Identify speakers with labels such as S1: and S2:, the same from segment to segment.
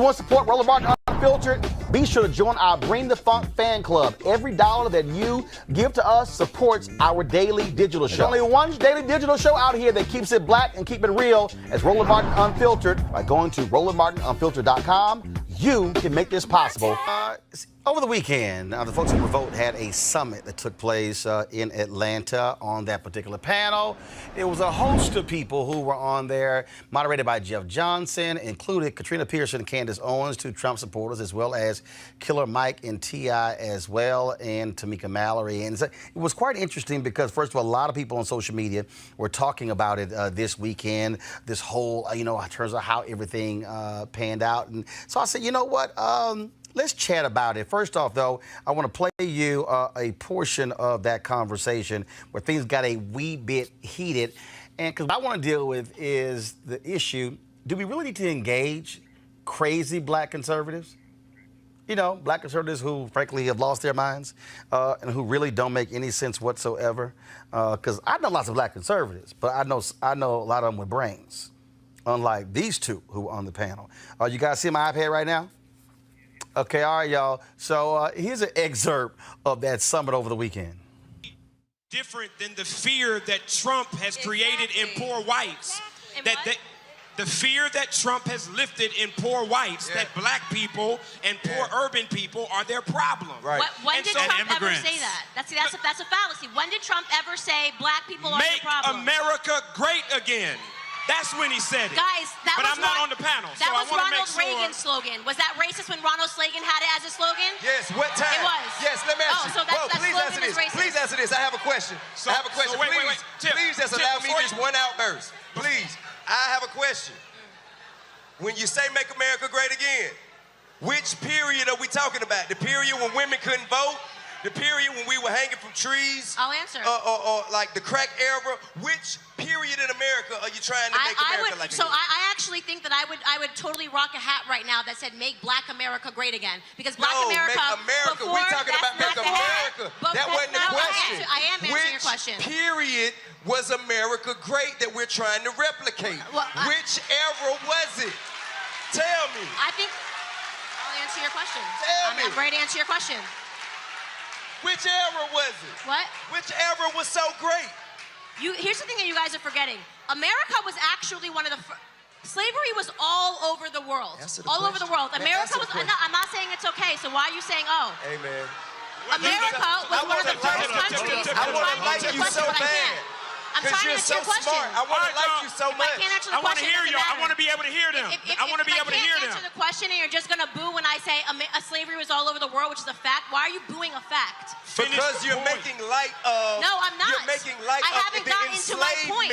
S1: want to support Roland Martin Unfiltered? Be sure to join our Bring the Funk fan club. Every dollar that you give to us supports our daily digital show. There's only one daily digital show out here that keeps it black and keep it real. As Roland Martin Unfiltered. By going to RolandMartinUnfiltered.com, you can make this possible. Over the weekend, the folks at Revolt had a summit that took place in Atlanta. On that particular panel, it was a host of people who were on there, moderated by Jeff Johnson, included Katrina Pearson and Candace Owens, two Trump supporters, as well as Killer Mike and T.I. as well, and Tamika Mallory. And it was quite interesting because, first of all, a lot of people on social media were talking about it this weekend, this whole, in terms of how everything panned out. And so I said, you know what? Let's chat about it. First off, though, I want to play you a portion of that conversation where things got a wee bit heated. And because what I want to deal with is the issue, do we really need to engage crazy black conservatives? Black conservatives who, frankly, have lost their minds and who really don't make any sense whatsoever. Because I know lots of black conservatives, but I know a lot of them with brains, unlike these two who are on the panel. You guys see my iPad right now? Okay, all right, y'all. So here's an excerpt of that summit over the weekend.
S2: Different than the fear that Trump has created in poor whites. The fear that Trump has lifted in poor whites, that black people and poor urban people are their problem.
S3: Right.
S4: When did Trump ever say that? That's a fallacy. When did Trump ever say black people are the problem?
S2: Make America great again. That's when he said it.
S4: Guys,
S2: but I'm not on the panel, so I want to make sure.
S4: That was Ronald Reagan's slogan. Was that racist when Ronald Reagan had it as a slogan?
S3: Yes, what time?
S4: It was.
S3: Yes, let me ask you.
S4: So that
S3: please
S4: slogan
S3: answer this.
S4: is racist.
S3: Please answer this. I have a question.
S2: Wait. Tip,
S3: please just allow me just one outburst. Please. I have a question. When you say make America great again, which period are we talking about? The period when women couldn't vote? The period when we were hanging from trees?
S4: I'll answer.
S3: Or like the crack era? Which period in America are you trying to make America like again?
S4: I actually think that I would totally rock a hat right now that said make Black America great again. Because Black America, before,
S3: we're talking about make America. That wasn't the question.
S4: I am answering your question.
S3: Which period was America great that we're trying to replicate? Which era was it? Tell me.
S4: I think I'll answer your question.
S3: I'm
S4: ready to answer your question.
S3: Which era was it?
S4: What?
S3: Which era was so great?
S4: Here's the thing that you guys are forgetting. America was actually one of the slavery was all over the world. All over the world. America was. I'm not saying it's okay. So why are you saying oh?
S3: Hey man.
S4: America was one of the first countries.
S3: I want to like you so bad.
S4: I'm trying to answer your question.
S3: I want to like you so much.
S4: I can't answer the question.
S2: I want to hear you. I want to be able to hear them. I want to be able to hear them.
S4: If I can't answer the question and you're just going to boo when I say slavery was all over the world, which is a fact, why are you booing a fact?
S3: Because you're making light of.
S4: No, I'm not.
S3: You're making light of the enslavement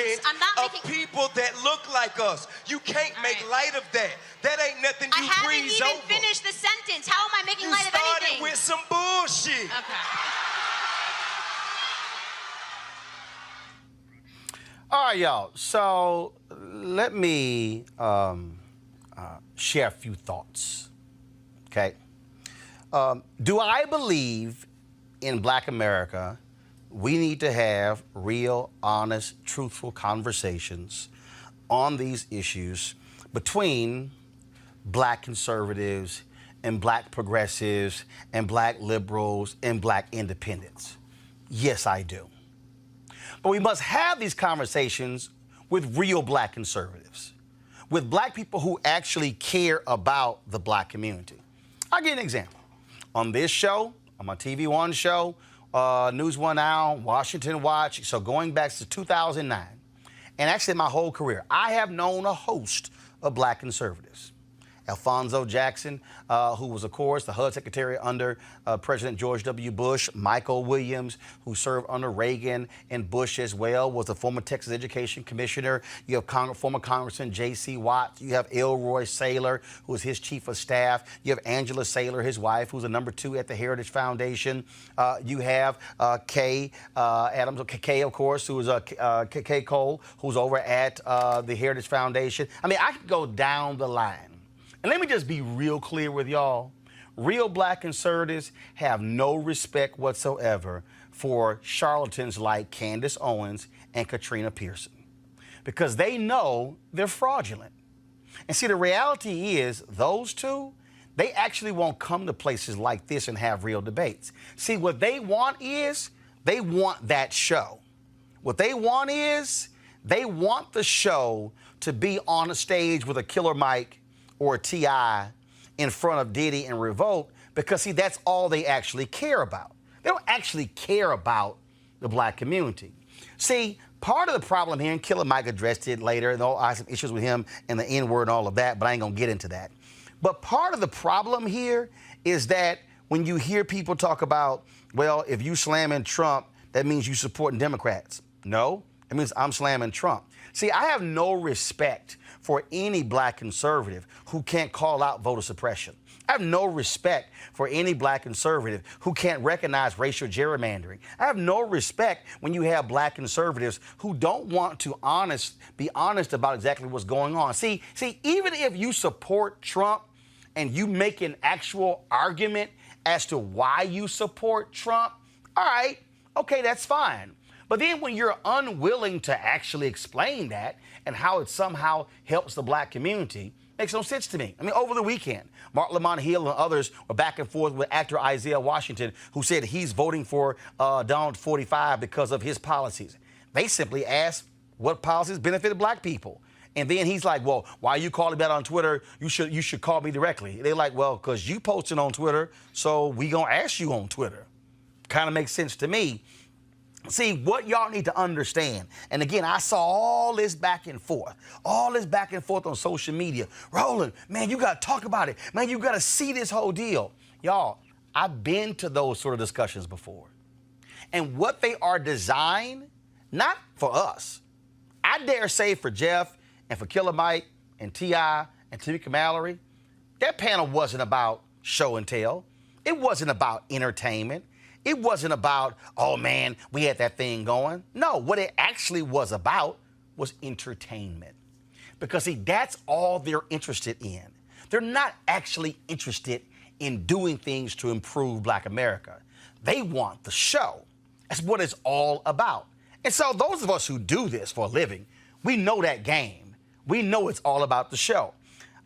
S3: of people that look like us. You can't make light of that. That ain't nothing you breeze over.
S4: I haven't even finished the sentence. How am I making light of anything?
S3: You started with some bullshit.
S4: Okay.
S1: All right, y'all. So let me share a few thoughts, okay? Do I believe in Black America we need to have real, honest, truthful conversations on these issues between Black conservatives and Black progressives and Black liberals and Black independents? Yes, I do. But we must have these conversations with real Black conservatives, with Black people who actually care about the Black community. I'll give you an example. On this show, on my TV One show, News One Now, Washington Watch, so going back to 2009, and actually my whole career, I have known a host of Black conservatives. Alphonso Jackson, who was, of course, the HUD Secretary under President George W. Bush. Michael Williams, who served under Reagan and Bush as well, was the former Texas Education Commissioner. You have former Congressman J.C. Watts. You have Elroy Saylor, who was his chief of staff. You have Angela Saylor, his wife, who's the #2 at the Heritage Foundation. You have Kay Adams, Kay, of course, who is Kay Cole, who's over at the Heritage Foundation. I mean, I could go down the line. And let me just be real clear with y'all. Real Black conservatives have no respect whatsoever for charlatans like Candace Owens and Katrina Pearson because they know they're fraudulent. And see, the reality is those two, they actually won't come to places like this and have real debates. See, what they want is they want that show. What they want is they want the show to be on a stage with a Killer Mike or a T.I. in front of Diddy and Revolt because, see, that's all they actually care about. They don't actually care about the black community. See, part of the problem here, and Killer Mike addressed it later, and I have some issues with him and the N-word and all of that, but I ain't gonna get into that. But part of the problem here is that when you hear people talk about, well, if you slamming Trump, that means you supporting Democrats. No, it means I'm slamming Trump. See, I have no respect for any black conservative who can't call out voter suppression. I have no respect for any black conservative who can't recognize racial gerrymandering. I have no respect when you have black conservatives who don't want to be honest about exactly what's going on. See, even if you support Trump and you make an actual argument as to why you support Trump, all right, okay, that's fine. But then when you're unwilling to actually explain that and how it somehow helps the black community, makes no sense to me. I mean, over the weekend, Mark Lamont Hill and others were back and forth with actor Isaiah Washington, who said he's voting for Donald 45 because of his policies. They simply asked what policies benefited black people. And then he's like, well, why are you calling that on Twitter? You should call me directly. They're like, well, because you posted on Twitter, so we going to ask you on Twitter. Kind of makes sense to me. See, what y'all need to understand, and again, I saw all this back and forth on social media. Roland, man, you got to talk about it. Man, you got to see this whole deal. Y'all, I've been to those sort of discussions before. And what they are designed, not for us, I dare say for Jeff and for Killer Mike and T.I. and Tamika Mallory, that panel wasn't about show and tell. It wasn't about entertainment. It wasn't about, oh, man, we had that thing going. No, what it actually was about was entertainment. Because, see, that's all they're interested in. They're not actually interested in doing things to improve black America. They want the show. That's what it's all about. And so those of us who do this for a living, we know that game. We know it's all about the show.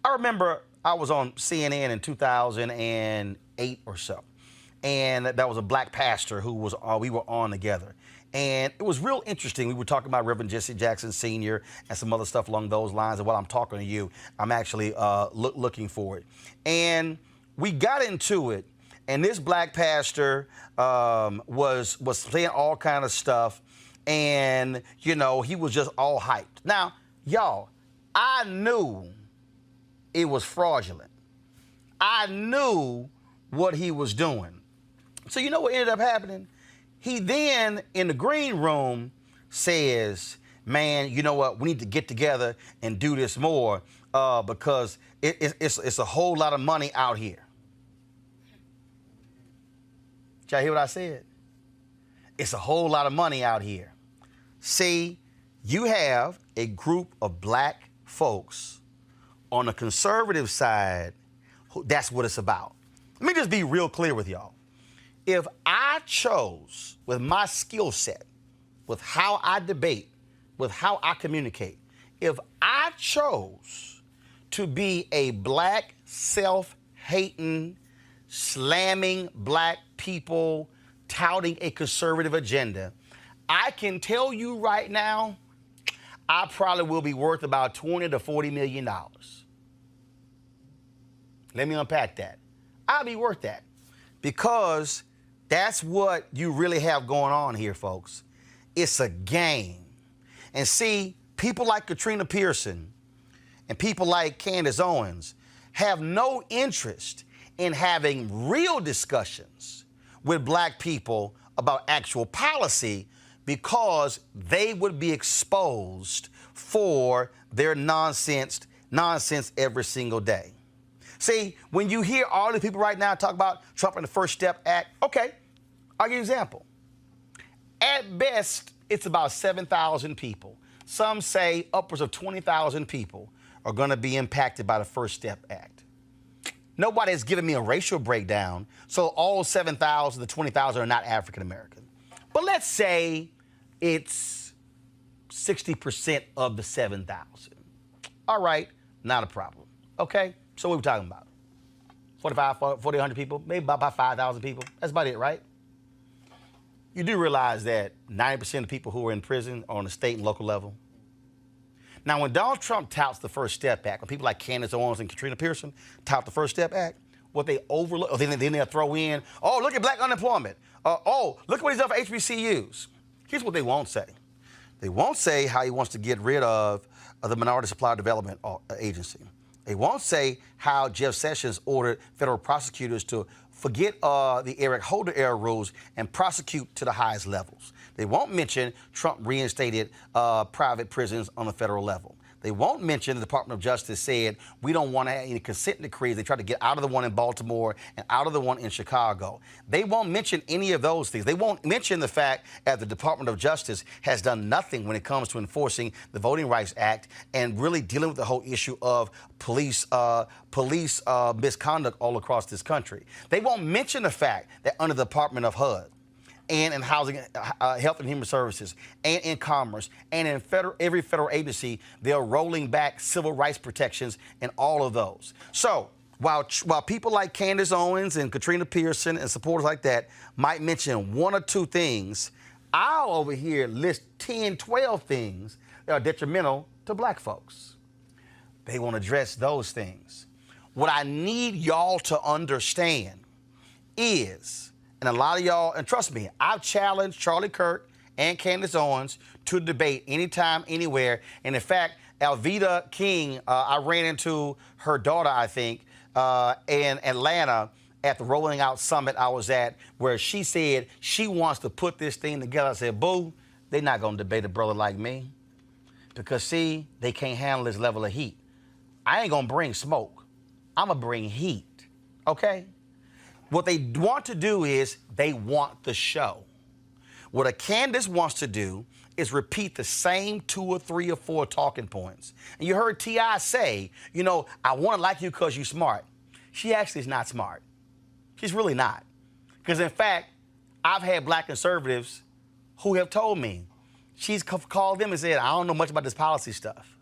S1: I remember I was on CNN in 2008 or so. And that was a black pastor who we were on together. And it was real interesting. We were talking about Reverend Jesse Jackson Sr. and some other stuff along those lines. And while I'm talking to you, I'm actually looking for it. And we got into it. And this black pastor was saying all kind of stuff. And, you know, he was just all hyped. Now, y'all, I knew it was fraudulent. I knew what he was doing. So you know what ended up happening? He then, in the green room, says, man, you know what? We need to get together and do this more because it's a whole lot of money out here. Did y'all hear what I said? It's a whole lot of money out here. See, you have a group of black folks on the conservative side, that's what it's about. Let me just be real clear with y'all. If I chose, with my skill set, with how I debate, with how I communicate, if I chose to be a black, self-hating, slamming black people, touting a conservative agenda, I can tell you right now, I probably will be worth about $20 to $40 million. Let me unpack that. I'll be worth that because that's what you really have going on here, folks. It's a game. And see, people like Katrina Pearson and people like Candace Owens have no interest in having real discussions with black people about actual policy because they would be exposed for their nonsense every single day. See, when you hear all the people right now talk about Trump and the First Step Act, okay, I'll give you an example. At best, it's about 7,000 people. Some say upwards of 20,000 people are going to be impacted by the First Step Act. Nobody has given me a racial breakdown, so all 7,000 to 20,000 are not African American. But let's say it's 60% of the 7,000. All right, Not a problem. Okay? So what are we talking about? 45, 40, 100 people, maybe about 5,000 people. That's about it, right? You do realize that 90% of people who are in prison are on the state and local level. Now, when Donald Trump touts the First Step Act, when people like Candace Owens and Katrina Pearson tout the First Step Act, what they overlook, or then they'll throw in, oh, look at black unemployment. Oh, look at what he's done for HBCUs. Here's what they won't say. They won't say how he wants to get rid of the Minority Supply Development Agency. They won't say how Jeff Sessions ordered federal prosecutors to forget the Eric Holder era rules and prosecute to the highest levels. They won't mention Trump reinstated private prisons on the federal level. They won't mention the Department of Justice said we don't want to have any consent decrees. They tried to get out of the one in Baltimore and out of the one in Chicago. They won't mention any of those things. They won't mention the fact that the Department of Justice has done nothing when it comes to enforcing the Voting Rights Act and really dealing with the whole issue of police misconduct all across this country. They won't mention the fact that under the Department of HUD, and in housing, health and human services, and in commerce, and in every federal agency, they're rolling back civil rights protections in all of those. So while people like Candace Owens and Katrina Pearson and supporters like that might mention one or two things, I'll over here list 10, 12 things that are detrimental to black folks. They won't address those things. What I need y'all to understand is, and a lot of y'all, and trust me, I've challenged Charlie Kirk and Candace Owens to debate anytime, anywhere. And in fact, Alveda King, I ran into her daughter, I think, in Atlanta at the Rolling Out Summit I was at, where she said she wants to put this thing together. I said, boo, they're not going to debate a brother like me. Because, see, they can't handle this level of heat. I ain't going to bring smoke. I'm going to bring heat, okay? What they want to do is they want the show. What a Candace wants to do is repeat the same 2 or 3 or 4 talking points. And you heard T.I. say, you know, I want to like you because you're smart. She actually is not smart. She's really not. Because, in fact, I've had black conservatives who have told me, she's called them and said, I don't know much about this policy stuff.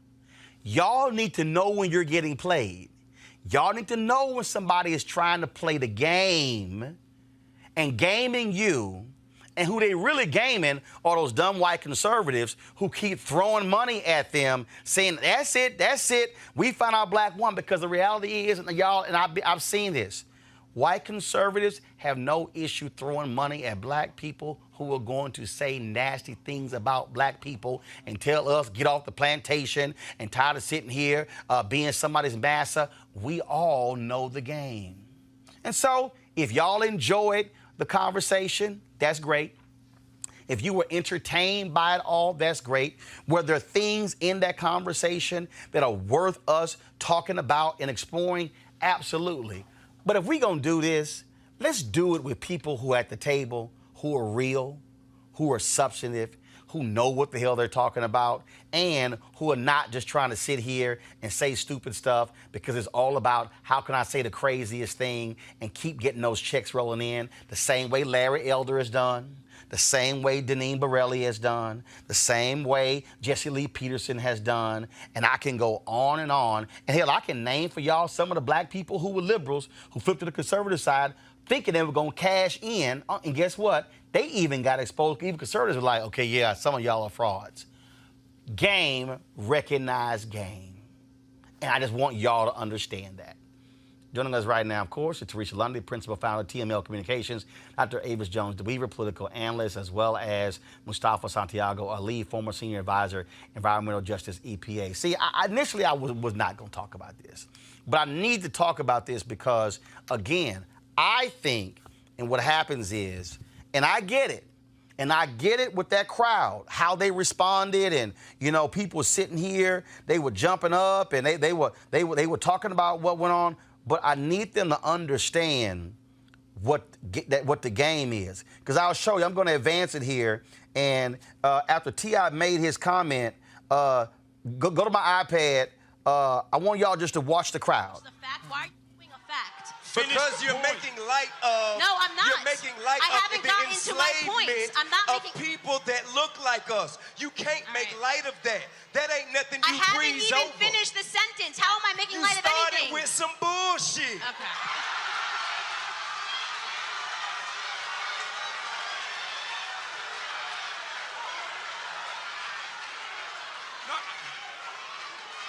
S1: Y'all need to know when you're getting played. Y'all need to know when somebody is trying to play the game and gaming you, and who they really gaming are those dumb white conservatives who keep throwing money at them, saying, that's it, we found our black one. Because the reality is, y'all, and I've seen this, white conservatives have no issue throwing money at black people who are going to say nasty things about black people and tell us get off the plantation and tired of sitting here being somebody's massa. We all know the game. And so if y'all enjoyed the conversation, that's great. If you were entertained by it all, that's great. Were there things in that conversation that are worth us talking about and exploring? Absolutely. But if we're going to do this, let's do it with people who are at the table, who are real, who are substantive, who know what the hell they're talking about, and who are not just trying to sit here and say stupid stuff because it's all about how can I say the craziest thing and keep getting those checks rolling in the same way Larry Elder has done, the same way Deneen Borelli has done, the same way Jesse Lee Peterson has done, and I can go on and on. And hell, I can name for y'all some of the black people who were liberals who flipped to the conservative side thinking they were going to cash in, and guess what? They even got exposed. Even conservatives were like, okay, yeah, some of y'all are frauds. Game, recognize game. And I just want y'all to understand that. Joining us right now, of course, is Teresa Lundy, Principal Founder of TML Communications, Dr. Avis Jones DeWeaver, Political Analyst, as well as Mustafa Santiago Ali, former Senior Advisor, Environmental Justice, EPA. See, initially I was not going to talk about this, but I need to talk about this because, again, I think, and what happens is, and I get it with that crowd, how they responded, and you know, people were sitting here, they were jumping up, and they were talking about what went on. But I need them to understand what the game is, because I'll show you. I'm going to advance it here, and after T.I. made his comment, go to my iPad. I want y'all just to watch the crowd.
S4: The fact, why are you doing a fact?
S3: Because you're making light of.
S4: No, I'm not.
S3: You're making light
S4: I
S3: of
S4: haven't
S3: the
S4: gotten into my points.
S3: enslavement
S4: I'm not
S3: of people that look like us. You can't make light of that. That ain't nothing you
S4: I haven't
S3: breeze
S4: even
S3: over.
S4: finished the sentence. How am I making light of anything.
S3: You started with some bullshit.
S4: Okay.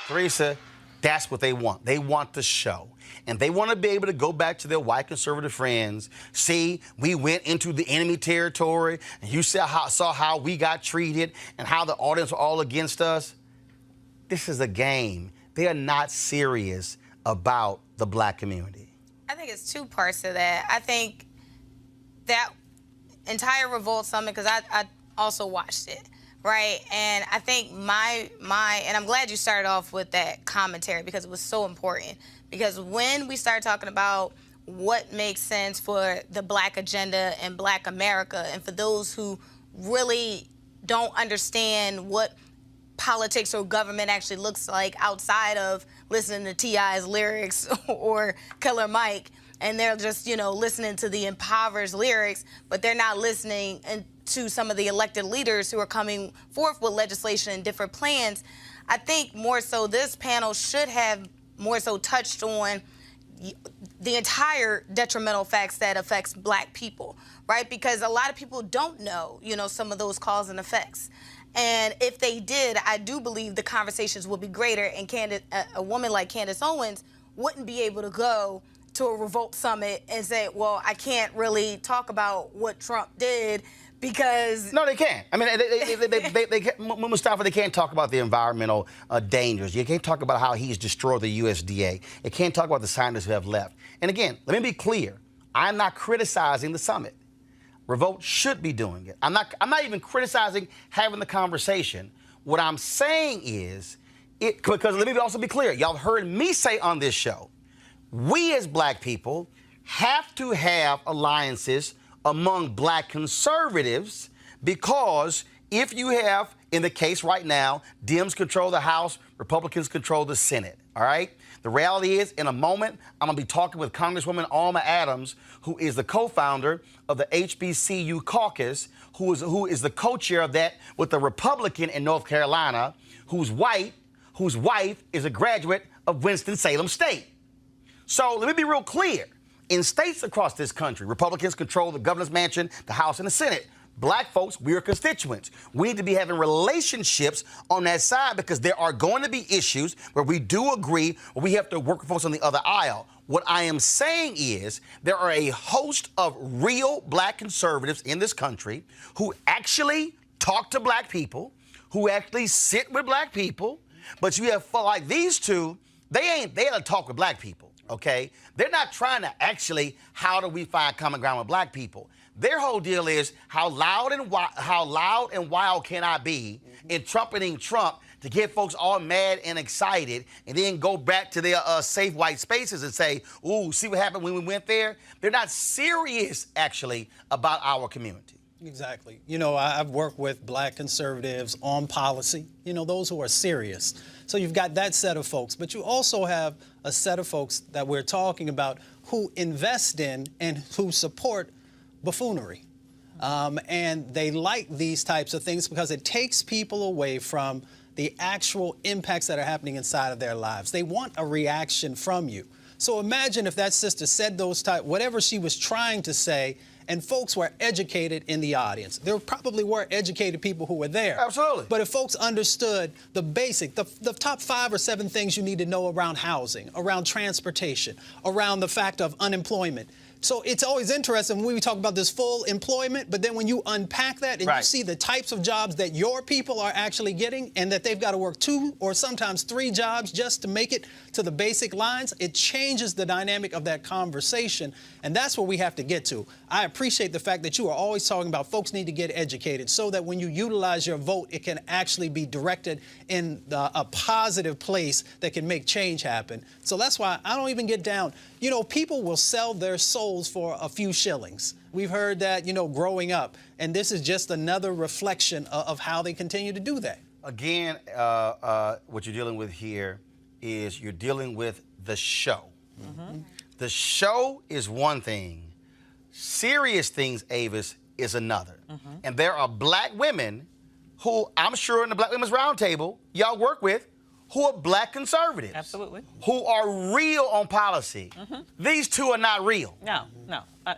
S1: Teresa, that's what they want. They want the show. And they want to be able to go back to their white conservative friends. See, we went into the enemy territory, and you saw how we got treated and how the audience were all against us. This is a game. They are not serious about the black community.
S5: I think it's two parts to that. I think that entire Revolt Summit, because I also watched it, right? And I think and I'm glad you started off with that commentary because it was so important. Because when we start talking about what makes sense for the black agenda and black America, and for those who really don't understand what politics or government actually looks like outside of listening to T.I.'s lyrics or Killer Mike, and they're just, listening to the impoverished lyrics, but they're not listening to some of the elected leaders who are coming forth with legislation and different plans. I think more so this panel should have more so touched on the entire detrimental facts that affects black people, right? Because a lot of people don't know, some of those cause and effects. And if they did, I do believe the conversations would be greater, and a woman like Candace Owens wouldn't be able to go to a Revolt Summit and say, well, I can't really talk about what Trump did because...
S1: No, they can't. I mean, they can't, Mustafa, they can't talk about the environmental dangers. You can't talk about how he's destroyed the USDA. You can't talk about the scientists who have left. And again, let me be clear. I'm not criticizing the summit. Revolt should be doing it. I'm not even criticizing having the conversation. What I'm saying is, because let me also be clear. Y'all heard me say on this show, we as black people have to have alliances among black conservatives, because if you have, in the case right now, Dems control the House, Republicans control the Senate, all right? The reality is, in a moment, I'm going to be talking with Congresswoman Alma Adams, who is the co-founder of the HBCU caucus, who is the co-chair of that with the Republican in North Carolina, whose wife is a graduate of Winston-Salem State. So let me be real clear. In states across this country, Republicans control the governor's mansion, the House, and the Senate. Black folks, we are constituents. We need to be having relationships on that side, because there are going to be issues where we do agree, or we have to work with folks on the other aisle. What I am saying is there are a host of real black conservatives in this country who actually talk to black people, who actually sit with black people, but you have like these two, they don't talk with black people, okay? They're not trying to actually, how do we find common ground with black people? Their whole deal is how loud and wild can I be in trumpeting Trump to get folks all mad and excited, and then go back to their safe white spaces and say, ooh, see what happened when we went there? They're not serious, actually, about our community.
S6: Exactly. I've worked with black conservatives on policy, those who are serious. So you've got that set of folks, but you also have a set of folks that we're talking about who invest in and who support buffoonery. And they like these types of things because it takes people away from the actual impacts that are happening inside of their lives. They want a reaction from you. So imagine if that sister said whatever she was trying to say, and folks were educated in the audience. There probably were educated people who were there.
S1: Absolutely.
S6: But if folks understood the basic, the top 5 or 7 things you need to know around housing, around transportation, around the fact of unemployment. So it's always interesting when we talk about this full employment, but then when you unpack that and you see the types of jobs that your people are actually getting, and that they've got to work 2 or sometimes 3 jobs just to make it to the basic lines, it changes the dynamic of that conversation. And that's where we have to get to. I appreciate the fact that you are always talking about folks need to get educated so that when you utilize your vote, it can actually be directed in a positive place that can make change happen. So that's why I don't even get down. People will sell their souls for a few shillings. We've heard that, growing up. And this is just another reflection of how they continue to do that.
S1: Again, what you're dealing with here is you're dealing with the show. Mm-hmm. The show is one thing. Serious things, Avis, is another. Mm-hmm. And there are black women who I'm sure in the Black Women's Roundtable y'all work with who are black conservatives.
S7: Absolutely.
S1: Who are real on policy. These two are not real.
S7: No.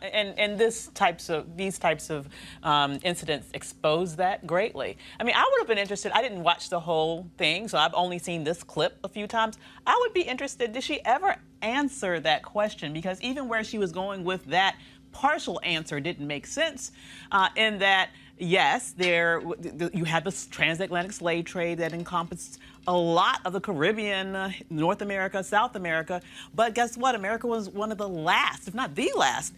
S7: And these types of incidents expose that greatly. I mean, I would have been interested. I didn't watch the whole thing, so I've only seen this clip a few times. I would be interested, did she ever answer that question? Because even where she was going with that partial answer didn't make sense in that, yes, you had this transatlantic slave trade that encompassed a lot of the Caribbean, North America, South America. But guess what? America was one of the last, if not the last,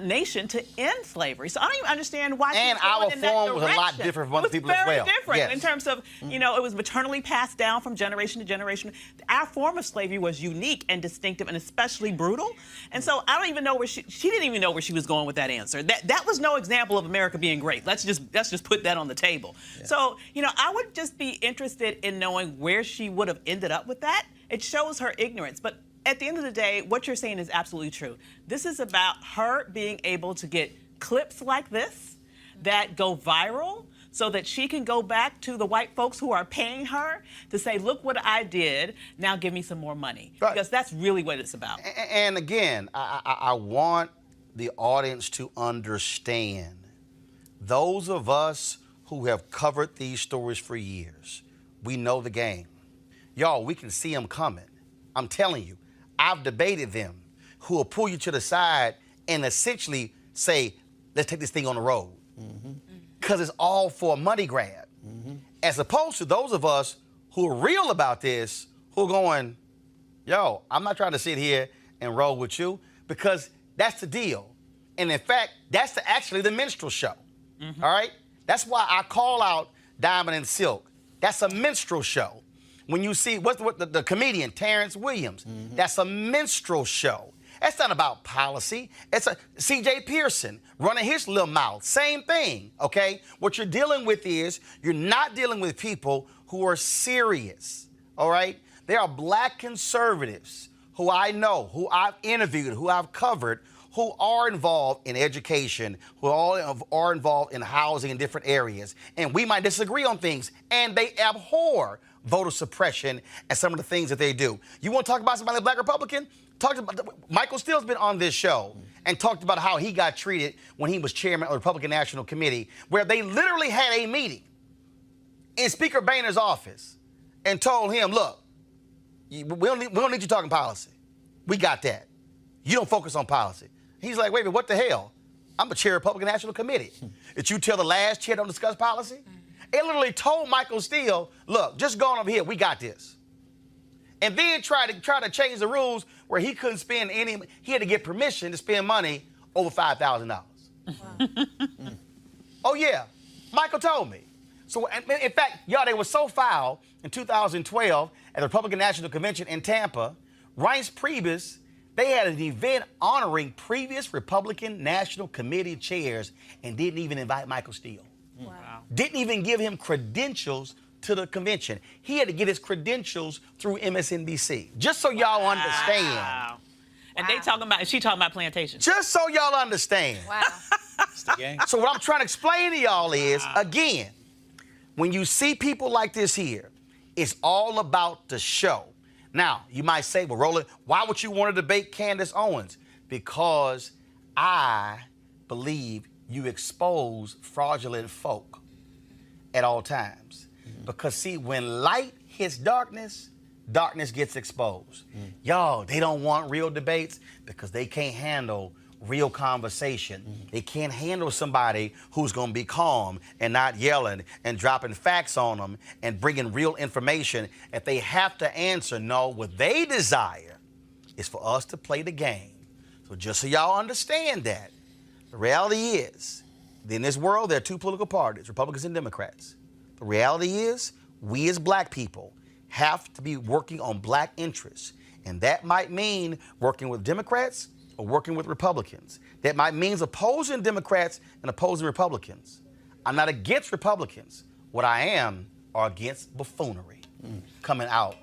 S7: nation to end slavery. So I don't even understand why
S1: and
S7: she's going in that
S1: our form was a lot
S7: direction.
S1: different from other people as well.
S7: Very different
S1: Yes.
S7: in terms of, it was maternally passed down from generation to generation. Our form of slavery was unique and distinctive and especially brutal. And so I don't even know where she didn't even know where she was going with that answer. That was no example of America being great. Let's just put that on the table. Yeah. So, I would just be interested in knowing where she would have ended up with that. It shows her ignorance. But at the end of the day, what you're saying is absolutely true. This is about her being able to get clips like this that go viral so that she can go back to the white folks who are paying her to say, look what I did, now give me some more money. Right. Because that's really what it's about.
S1: And again, I want the audience to understand, those of us who have covered these stories for years, we know the game. Y'all, we can see them coming. I'm telling you, I've debated them, who will pull you to the side and essentially say, let's take this thing on the road. Because it's all for a money grab. As opposed to those of us who are real about this, who are going, yo, I'm not trying to sit here and roll with you, because that's the deal. And in fact, that's actually the Minstrel show. All right? That's why I call out Diamond and Silk. That's a minstrel show. When you see the comedian Terrence Williams, that's a minstrel show. That's not about policy. It's a C.J. Pearson running his little mouth. Same thing, okay? What you're dealing with is you're not dealing with people who are serious, all right? There are black conservatives who I know, who I've interviewed, who I've covered, who are involved in education, who are involved in housing in different areas. And we might disagree on things, and they abhor voter suppression and some of the things that they do. You want to talk about somebody like Black Republican? Michael Steele's been on this show and talked about how he got treated when he was chairman of the Republican National Committee, where they literally had a meeting in Speaker Boehner's office and told him, look, we don't need you talking policy. We got that. You don't focus on policy. He's like, wait a minute, what the hell? I'm the chair of the Republican National Committee. Did you tell the last chair don't discuss policy? It literally told Michael Steele, look, just go on over here, we got this. And then try to change the rules where he couldn't spend he had to get permission to spend money over $5,000. Wow. Oh yeah, Michael told me. So in fact, y'all, they were so foul in 2012 at the Republican National Convention in Tampa, Reince Priebus, they had an event honoring previous Republican National Committee chairs and didn't even invite Michael Steele. Wow. Didn't even give him credentials to the convention. He had to get his credentials through MSNBC. Just so y'all understand.
S7: Wow. And she talking about plantation.
S1: Just so y'all understand.
S5: Wow.
S6: That's the game.
S1: So what I'm trying to explain to y'all is, again, when you see people like this here, it's all about the show. Now, you might say, well, Roland, why would you want to debate Candace Owens? Because I believe you expose fraudulent folk at all times. Because, see, when light hits darkness, darkness gets exposed. Y'all, they don't want real debates because they can't handle real conversation. They can't handle somebody who's going to be calm and not yelling and dropping facts on them and bringing real information. If they have to answer no, what they desire is for us to play the game. So just so y'all understand that, the reality is, in this world, there are two political parties, Republicans and Democrats. The reality is, we as black people have to be working on black interests. And that might mean working with Democrats or working with Republicans. That might mean opposing Democrats and opposing Republicans. I'm not against Republicans. What I am are against buffoonery coming out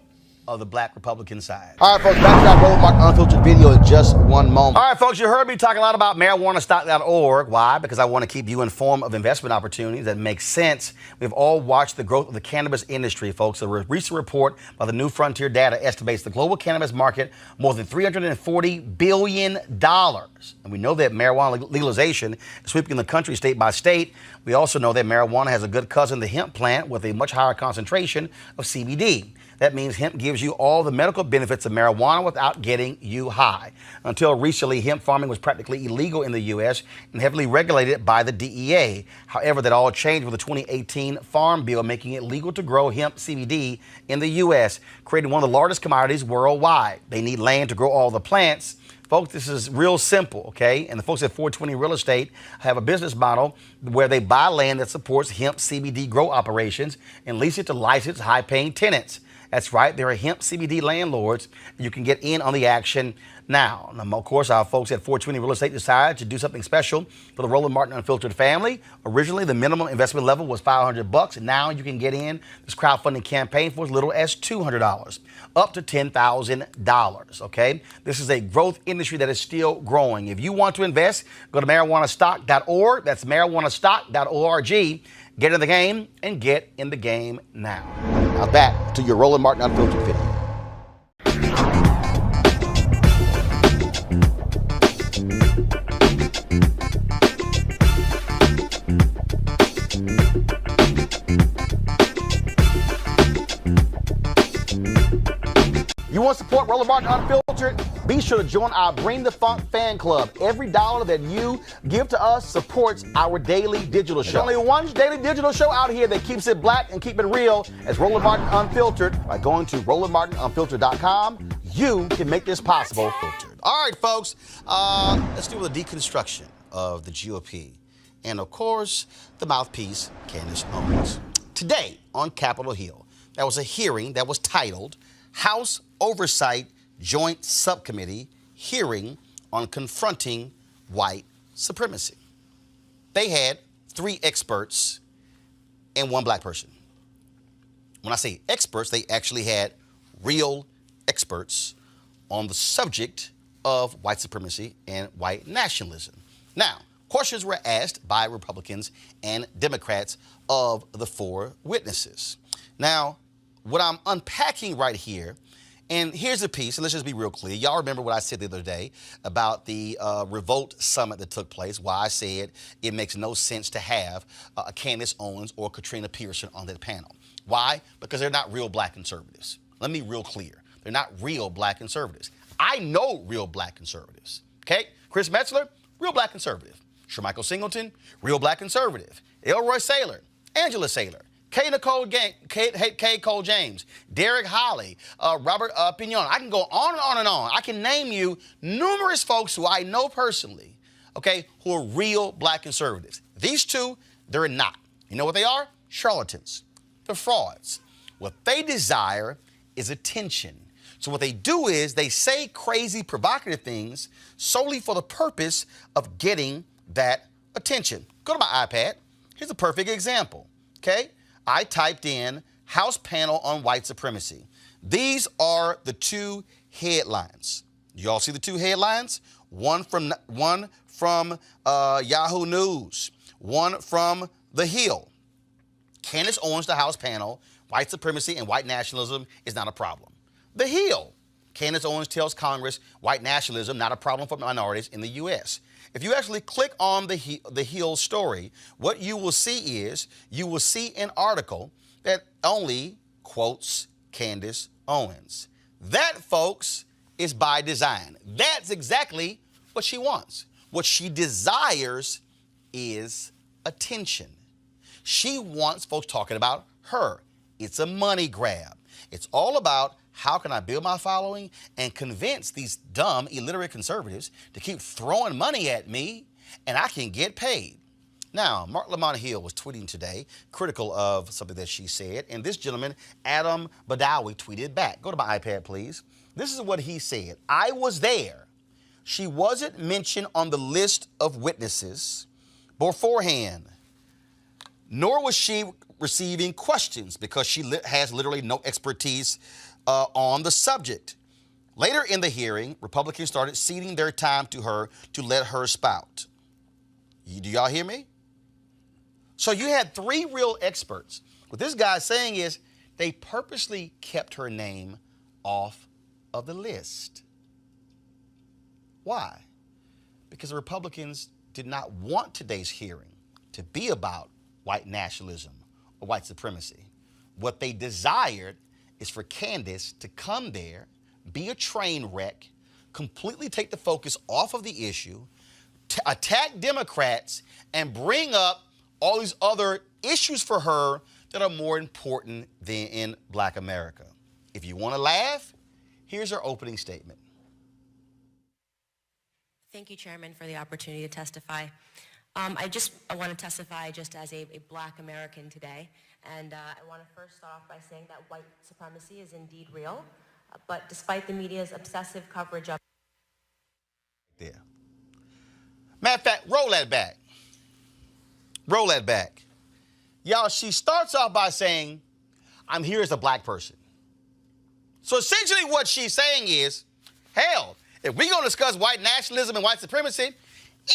S1: of the black Republican side. All right, folks, back to that Roland Martin Unfiltered video in just one moment. All right, folks, you heard me talking a lot about marijuanastock.org. Why? Because I want to keep you informed of investment opportunities that make sense. We've all watched the growth of the cannabis industry, folks. A recent report by the New Frontier Data estimates the global cannabis market more than $340 billion. And we know that marijuana legalization is sweeping the country state by state. We also know that marijuana has a good cousin, the hemp plant, with a much higher concentration of CBD. That means hemp gives you all the medical benefits of marijuana without getting you high. Until recently, hemp farming was practically illegal in the U.S. and heavily regulated by the DEA. However, that all changed with the 2018 Farm Bill, making it legal to grow hemp CBD in the U.S., creating one of the largest commodities worldwide. They need land to grow all the plants. Folks, this is real simple, okay? And the folks at 420 Real Estate have a business model where they buy land that supports hemp CBD grow operations and lease it to licensed, high-paying tenants. That's right, there are hemp CBD landlords. You can get in on the action now. Of course, our folks at 420 Real Estate decided to do something special for the Roland Martin Unfiltered family. Originally, the minimum investment level was $500. Now you can get in this crowdfunding campaign for as little as $200, up to $10,000, okay? This is a growth industry that is still growing. If you want to invest, go to marijuanastock.org. That's marijuanastock.org. Get in the game and get in the game now. Now back to your Roland Martin Unfiltered video. You want to support Roland Martin Unfiltered? Be sure to join our Bring the Funk fan club. Every dollar that you give to us supports our daily digital show. There's only one daily digital show out here that keeps it black and keep it real as Roland Martin Unfiltered. By going to RolandMartinUnfiltered.com, you can make this possible. Filtered. All right, folks, let's do a deconstruction of the GOP. And, of course, the mouthpiece, Candace Owens. Today on Capitol Hill, there was a hearing that was titled House Oversight Joint Subcommittee Hearing on Confronting White Supremacy. They had 3 experts and 1 black person. When I say experts, they actually had real experts on the subject of white supremacy and white nationalism. Now, questions were asked by Republicans and Democrats of the 4 witnesses. Now, what I'm unpacking right here, and here's a piece, and let's just be real clear. Y'all remember what I said the other day about the Revolt Summit that took place, why I said it makes no sense to have a Candace Owens or Katrina Pearson on that panel. Why? Because they're not real black conservatives. Let me be real clear. They're not real black conservatives. I know real black conservatives, okay? Chris Metzler, real black conservative. Shermichael Singleton, real black conservative. Elroy Saylor, Angela Saylor, K. Cole James, Derek Holley, Robert Pignon. I can go on and on and on. I can name you numerous folks who I know personally, okay, who are real black conservatives. These 2, they're not. You know what they are? Charlatans. They're frauds. What they desire is attention. So what they do is they say crazy, provocative things solely for the purpose of getting that attention. Go to my iPad. Here's a perfect example, okay? I typed in House Panel on White Supremacy. These are the 2 headlines. You all see the 2 headlines? One from Yahoo News, one from The Hill. Candace Owens, the House Panel, white supremacy and white nationalism is not a problem. The Hill, Candace Owens tells Congress white nationalism not a problem for minorities in the U.S. If you actually click on the Hill story, what you will see is you will see an article that only quotes Candace Owens. That, folks, is by design. That's exactly what she wants. What she desires is attention. She wants folks talking about her. It's a money grab. It's all about how can I build my following and convince these dumb, illiterate conservatives to keep throwing money at me and I can get paid. Now, Mark Lamont Hill was tweeting today, critical of something that she said, and this gentleman, Adam Badawi, tweeted back. Go to my iPad, please. This is what he said. I was there. She wasn't mentioned on the list of witnesses beforehand, nor was she receiving questions because she has literally no expertise on the subject. Later in the hearing, Republicans started ceding their time to her to let her spout. Do y'all hear me? So you had three real experts. What this guy's saying is they purposely kept her name off of the list. Why? Because the Republicans did not want today's hearing to be about white nationalism or white supremacy. What they desired is for Candace to come there, be a train wreck, completely take the focus off of the issue, attack Democrats, and bring up all these other issues for her that are more important than in Black America. If you want to laugh, here's her opening statement.
S8: Thank you, Chairman, for the opportunity to testify. I want to testify just as a Black American today, and I want to first start off by saying that white supremacy is indeed real, but despite the media's obsessive coverage of
S1: There. Matter of fact, roll that back. Roll that back. Y'all, she starts off by saying, I'm here as a Black person. So essentially what she's saying is, hell, if we're going to discuss white nationalism and white supremacy,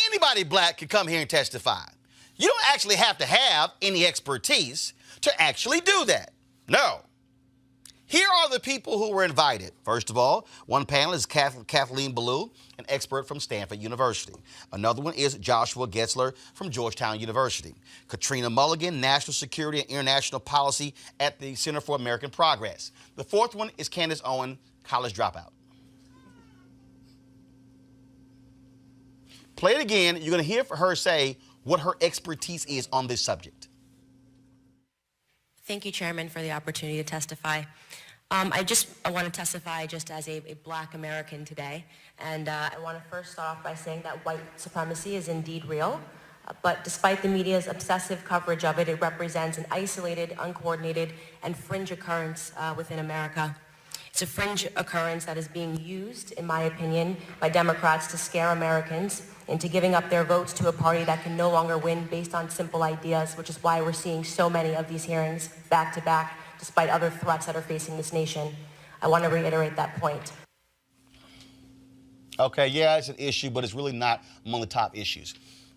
S1: anybody Black can come here and testify. You don't actually have to have any expertise to actually do that. No. Here are the people who were invited. First of all, one panelist is Kathleen Ballou, an expert from Stanford University. Another one is Joshua Getzler from Georgetown University. Katrina Mulligan, National Security and International Policy at the Center for American Progress. The fourth one is Candace Owens, college dropout. Play it again. You're going to hear her say what her expertise is on this subject.
S8: Thank you, Chairman, for the opportunity to testify. I want to testify just as a Black American today, and I want to first start off by saying that white supremacy is indeed real, but despite the media's obsessive coverage of it, it represents an isolated, uncoordinated, and fringe occurrence within America. It's a fringe occurrence that is being used, in my opinion, by Democrats to scare Americans into giving up their votes to a party that can no longer win based on simple ideas, which is why we're seeing so many of these hearings back to back, despite other threats that are facing this nation. I want to reiterate that point.
S1: Okay, yeah, it's an issue, but it's really not among the top issues.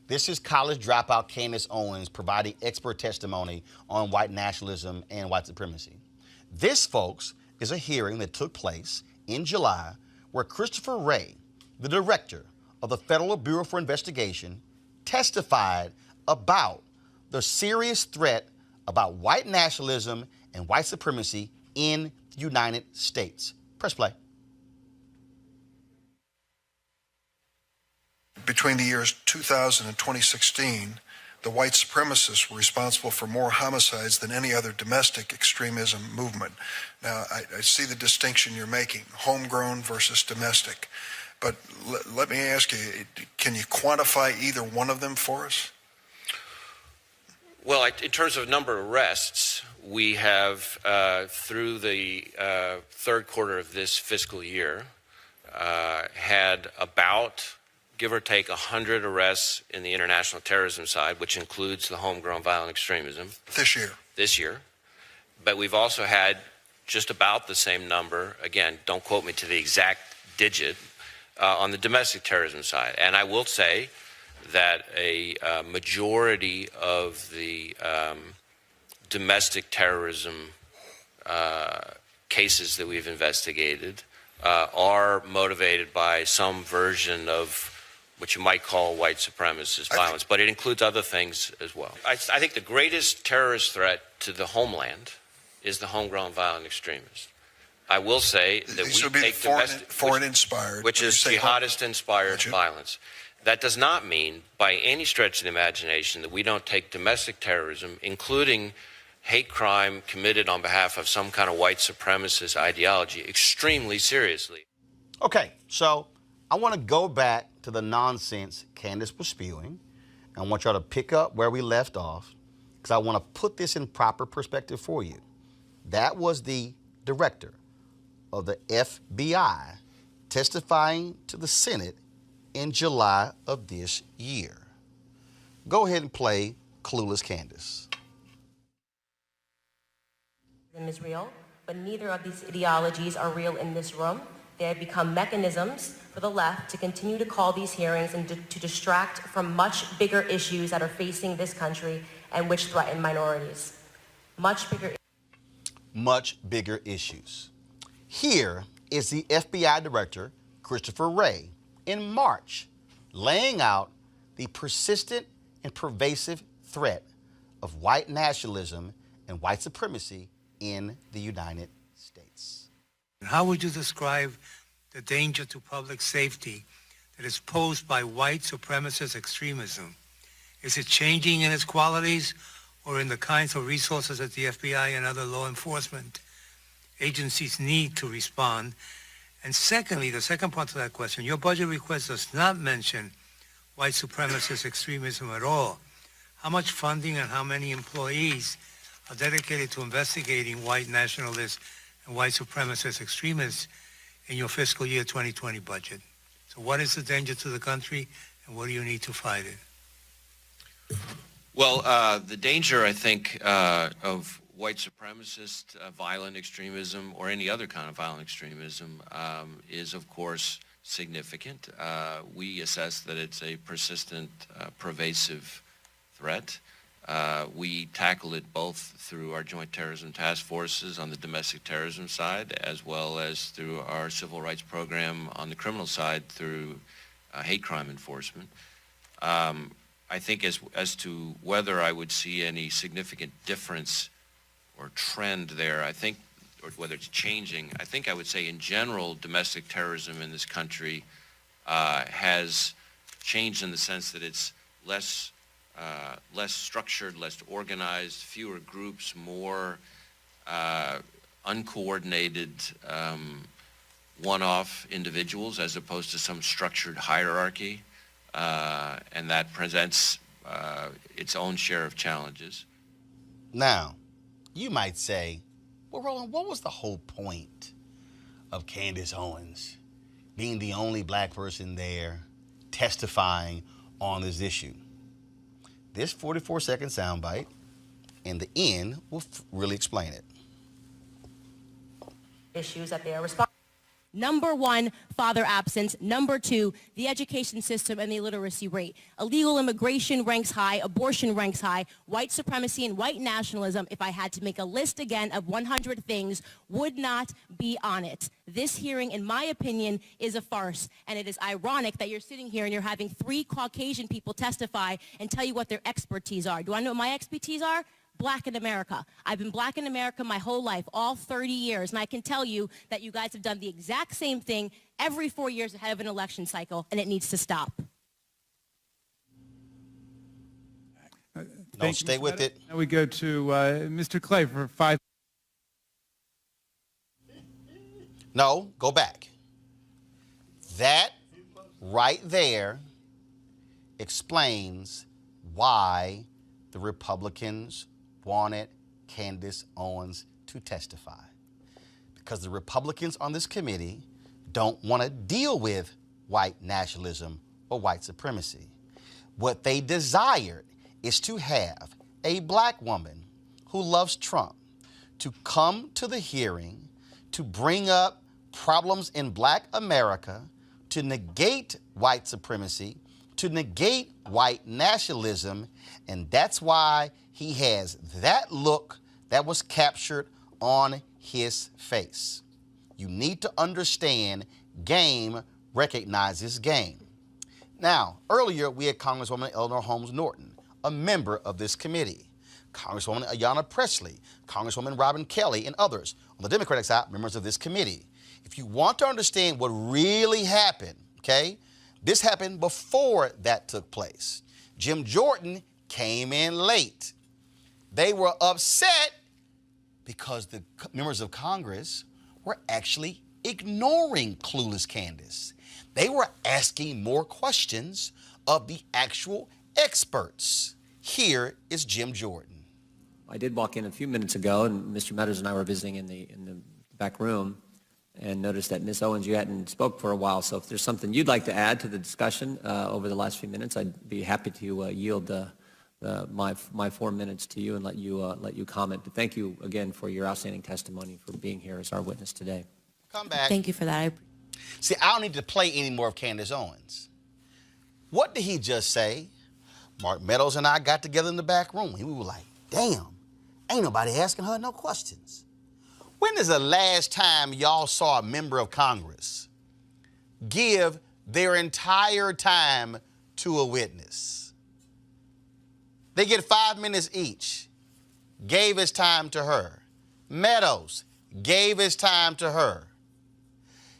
S1: This is college dropout Candace Owens providing expert testimony on white nationalism and white supremacy. This, folks, is a hearing that took place in July where Christopher Wray, the director of the Federal Bureau for Investigation, testified about the serious threat about white nationalism and white supremacy in the United States. Press play.
S9: Between the years 2000 and 2016, the white supremacists were responsible for more homicides than any other domestic extremism movement. Now, I see the distinction you're making, homegrown versus domestic. But let me ask you, can you quantify either one of them for us?
S10: Well, in terms of number of arrests, we have, through the third quarter of this fiscal year, had about, give or take, 100 arrests in the international terrorism side, which includes the homegrown violent extremism.
S9: This year?
S10: This year. But we've also had just about the same number, again, don't quote me to the exact digit, on the domestic terrorism side. And I will say that a majority of the domestic terrorism cases that we've investigated are motivated by some version of what you might call white supremacist violence, but it includes other things as well. I think the greatest terrorist threat to the homeland is the homegrown violent extremist. I will say that
S9: These
S10: we
S9: would be
S10: take
S9: foreign-inspired,
S10: which is jihadist-inspired violence. That does not mean, by any stretch of the imagination, that we don't take domestic terrorism, including hate crime committed on behalf of some kind of white supremacist ideology, extremely seriously.
S1: Okay, so I want to go back to the nonsense Candace was spewing. I want y'all to pick up where we left off because I want to put this in proper perspective for you. That was the director of the FBI testifying to the Senate in July of this year. Go ahead and play Clueless Candace.
S8: Is real, but neither of these ideologies are real in this room. They have become mechanisms for the left to continue to call these hearings and to distract from much bigger issues that are facing this country and which threaten minorities. Much bigger issues.
S1: Here is the FBI Director, Christopher Wray, in March, laying out the persistent and pervasive threat of white nationalism and white supremacy in the United States.
S11: How would you describe the danger to public safety that is posed by white supremacist extremism? Is it changing in its qualities or in the kinds of resources that the FBI and other law enforcement agencies need to respond? And secondly, the second part to that question, your budget request does not mention white supremacist extremism at all. How much funding and how many employees are dedicated to investigating white nationalists and white supremacist extremists in your fiscal year 2020 budget? So what is the danger to the country, and what do you need to fight it?
S10: Well, the danger, I think, of white supremacist violent extremism or any other kind of violent extremism is, of course, significant. We assess that it's a persistent, pervasive threat. We tackle it both through our joint terrorism task forces on the domestic terrorism side, as well as through our civil rights program on the criminal side through hate crime enforcement. I think as to whether I would see any significant difference or trend there, I think, or whether it's changing, I think I would say in general, domestic terrorism in this country has changed in the sense that it's less structured, less organized, fewer groups, more uncoordinated one-off individuals as opposed to some structured hierarchy. And that presents its own share of challenges.
S1: Now, you might say, well, Roland, what was the whole point of Candace Owens being the only black person there testifying on this issue? This 44-second soundbite and the end will really explain it.
S8: Issues that they are responsible. Number one, father absence. Number two, the education system and the illiteracy rate. Illegal immigration ranks high. Abortion ranks high. White supremacy and white nationalism, if I had to make a list again of 100 things, would not be on it. This hearing, in my opinion, is a farce. And it is ironic that you're sitting here and you're having 3 Caucasian people testify and tell you what their expertise are. Do I know what my expertise are? Black in America. I've been black in America my whole life, all 30 years, and I can tell you that you guys have done the exact same thing every 4 years ahead of an election cycle, and it needs to stop.
S1: No, stay with it.
S12: Now we go to Mr. Clay for 5.
S1: No, go back. That right there explains why the Republicans wanted Candace Owens to testify. Because the Republicans on this committee don't want to deal with white nationalism or white supremacy. What they desired is to have a black woman who loves Trump to come to the hearing to bring up problems in black America, to negate white supremacy, to negate white nationalism, and that's why he has that look that was captured on his face. You need to understand game recognizes game. Now, earlier we had Congresswoman Eleanor Holmes Norton, a member of this committee, Congresswoman Ayanna Pressley, Congresswoman Robin Kelly, and others on the Democratic side, members of this committee. If you want to understand what really happened, okay, this happened before that took place. Jim Jordan came in late. They were upset because the members of Congress were actually ignoring clueless Candace. They were asking more questions of the actual experts. Here is Jim Jordan.
S13: I did walk in a few minutes ago, and Mr. Meadows and I were visiting in the back room, and noticed that Ms. Owens, you hadn't spoke for a while. So if there's something you'd like to add to the discussion over the last few minutes, I'd be happy to yield the my 4 minutes to you and let you comment. But thank you again for your outstanding testimony, for being here as our witness today.
S1: Come back.
S8: Thank you for that.
S1: See, I don't need to play any more of Candace Owens. What did he just say? Mark Meadows and I got together in the back room. We were like, damn, ain't nobody asking her no questions. When is the last time y'all saw a member of Congress give their entire time to a witness? They get 5 minutes each. Gave his time to her. Meadows gave his time to her.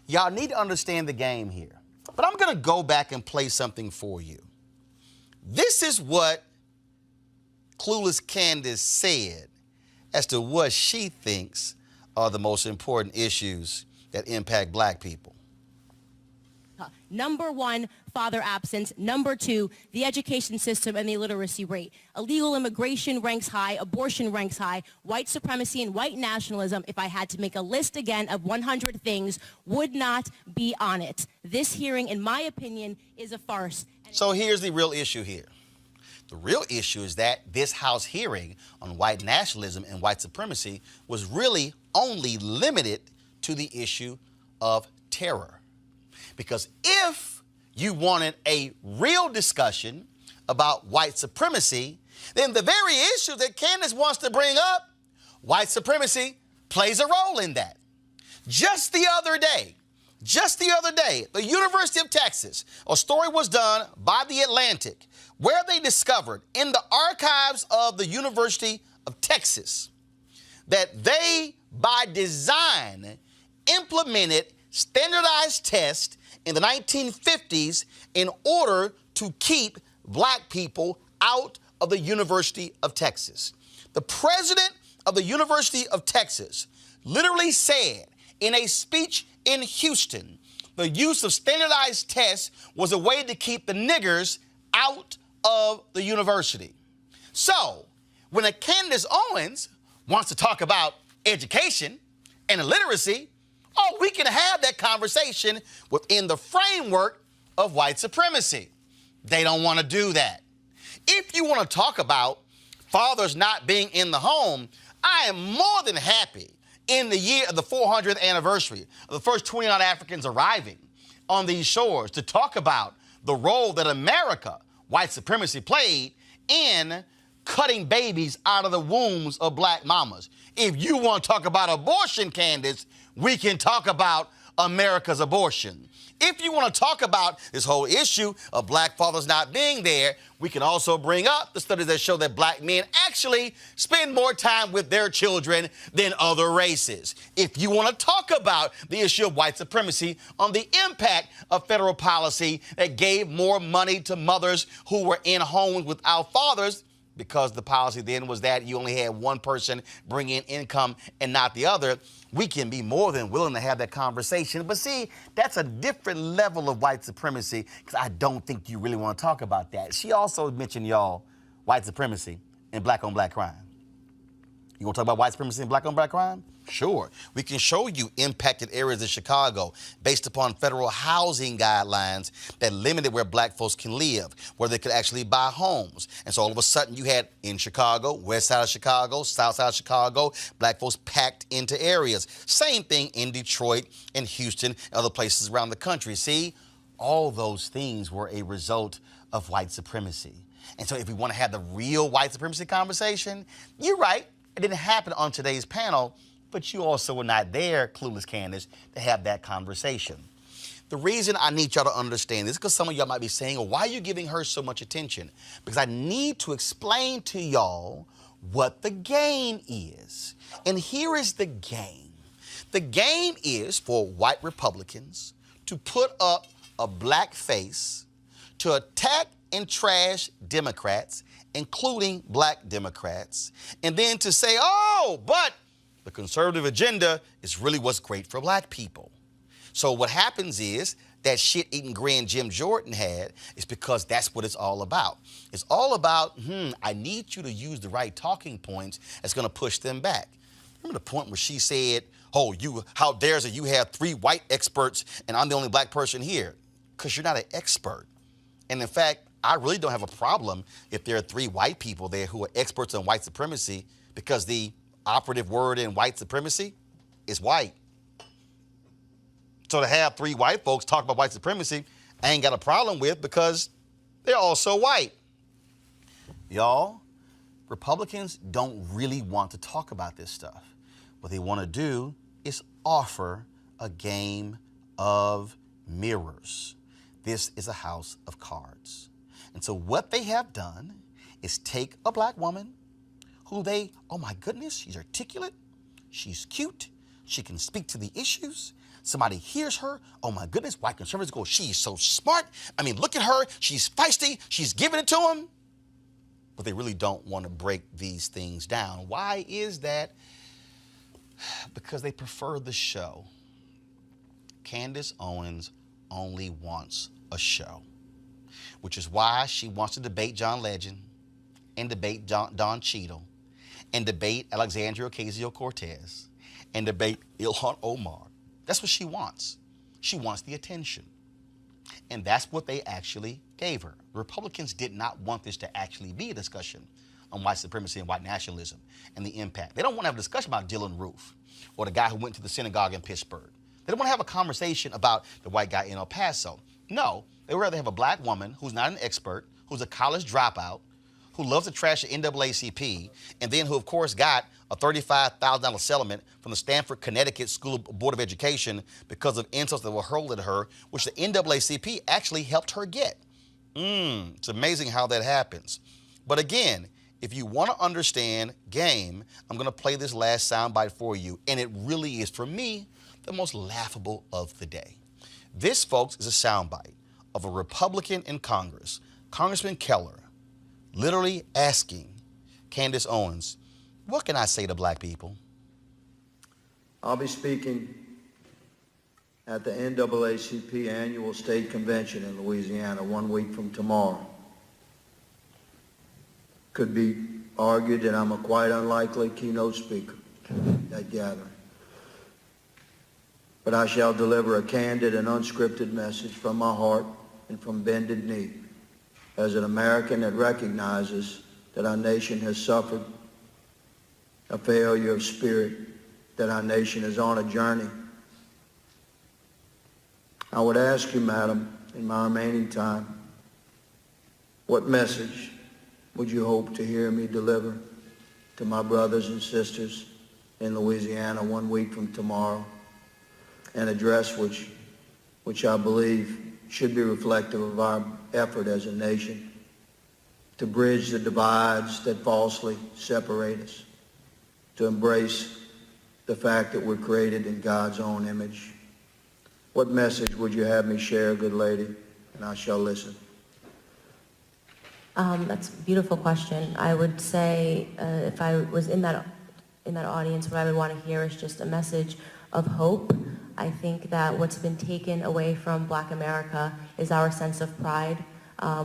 S1: Y'all need to understand the game here. But I'm going to go back and play something for you. This is what Clueless Candace said as to what she thinks are the most important issues that impact black people.
S8: Number one, father absence. Number two, the education system and the illiteracy rate. Illegal immigration ranks high. Abortion ranks high. White supremacy and white nationalism, if I had to make a list again of 100 things, would not be on it. This hearing, in my opinion, is a farce.
S1: So here's the real issue here. The real issue is that this House hearing on white nationalism and white supremacy was really only limited to the issue of terror. Because if you wanted a real discussion about white supremacy, then the very issue that Candace wants to bring up, white supremacy, plays a role in that. Just the other day, the University of Texas, a story was done by The Atlantic where they discovered in the archives of the University of Texas that they, by design, implemented standardized tests in the 1950s in order to keep black people out of the University of Texas. The president of the University of Texas literally said in a speech in Houston, the use of standardized tests was a way to keep the niggers out of the university. So, when a Candace Owens wants to talk about education and illiteracy, oh, we can have that conversation within the framework of white supremacy. They don't want to do that. If you want to talk about fathers not being in the home, I am more than happy in the year of the 400th anniversary of the first 29 Africans arriving on these shores to talk about the role that America, white supremacy, played in cutting babies out of the wombs of black mamas. If you want to talk about abortion, Candace, we can talk about America's abortion. If you want to talk about this whole issue of black fathers not being there, we can also bring up the studies that show that black men actually spend more time with their children than other races. If you want to talk about the issue of white supremacy on the impact of federal policy that gave more money to mothers who were in homes without fathers, because the policy then was that you only had one person bring in income and not the other, we can be more than willing to have that conversation. But see, that's a different level of white supremacy, because I don't think you really want to talk about that. She also mentioned, y'all, white supremacy and black-on-black crime. You want to talk about white supremacy and black-on-black crime? Sure. We can show you impacted areas in Chicago based upon federal housing guidelines that limited where black folks can live, where they could actually buy homes. And so all of a sudden you had in Chicago, west side of Chicago, south side of Chicago, black folks packed into areas. Same thing in Detroit and Houston and other places around the country. See, all those things were a result of white supremacy. And so if we want to have the real white supremacy conversation, you're right, it didn't happen on today's panel, but you also were not there, Clueless Candace, to have that conversation. The reason I need y'all to understand this is because some of y'all might be saying, well, why are you giving her so much attention? Because I need to explain to y'all what the game is. And here is the game. The game is for white Republicans to put up a black face to attack and trash Democrats, including black Democrats, and then to say, oh, but the conservative agenda is really what's great for black people. So what happens is that shit-eating grin Jim Jordan had is because that's what it's all about. It's all about, I need you to use the right talking points that's going to push them back. Remember the point where she said, oh, how dares it, you have 3 white experts and I'm the only black person here? Because you're not an expert. And in fact, I really don't have a problem if there are 3 white people there who are experts on white supremacy, because the operative word in white supremacy is white. So to have 3 white folks talk about white supremacy, I ain't got a problem with, because they're also white. Y'all, Republicans don't really want to talk about this stuff. What they want to do is offer a game of mirrors. This is a house of cards. And so what they have done is take a black woman who they, oh my goodness, she's articulate, she's cute, she can speak to the issues. Somebody hears her, oh my goodness, white conservatives go, she's so smart. I mean, look at her, she's feisty, she's giving it to them. But they really don't want to break these things down. Why is that? Because they prefer the show. Candace Owens only wants a show, which is why she wants to debate John Legend and debate Don Cheadle and debate Alexandria Ocasio-Cortez and debate Ilhan Omar. That's what she wants. She wants the attention. And that's what they actually gave her. The Republicans did not want this to actually be a discussion on white supremacy and white nationalism and the impact. They don't want to have a discussion about Dylan Roof or the guy who went to the synagogue in Pittsburgh. They don't want to have a conversation about the white guy in El Paso. No, they would rather have a black woman who's not an expert, who's a college dropout, who loves to trash the NAACP, and then who, of course, got a $35,000 settlement from the Stanford, Connecticut School Board of Education because of insults that were hurled at her, which the NAACP actually helped her get. It's amazing how that happens. But again, if you want to understand game, I'm going to play this last soundbite for you, and it really is, for me, the most laughable of the day. This, folks, is a soundbite of a Republican in Congress, Congressman Keller, literally asking Candace Owens, what can I say to black people?
S14: I'll be speaking at the NAACP annual state convention in Louisiana 1 week from tomorrow. Could be argued that I'm a quite unlikely keynote speaker at that gathering. But I shall deliver a candid and unscripted message from my heart and from bended knee as an American that recognizes that our nation has suffered a failure of spirit, that our nation is on a journey. I would ask you, Madam, in my remaining time, what message would you hope to hear me deliver to my brothers and sisters in Louisiana 1 week from tomorrow? An address which I believe should be reflective of our effort as a nation to bridge the divides that falsely separate us, to embrace the fact that we're created in God's own image. What message would you have me share, good lady? And I shall listen.
S8: That's a beautiful question. I would say if I was in that audience, what I would want to hear is just a message of hope. I think that what's been taken away from Black America is our sense of pride.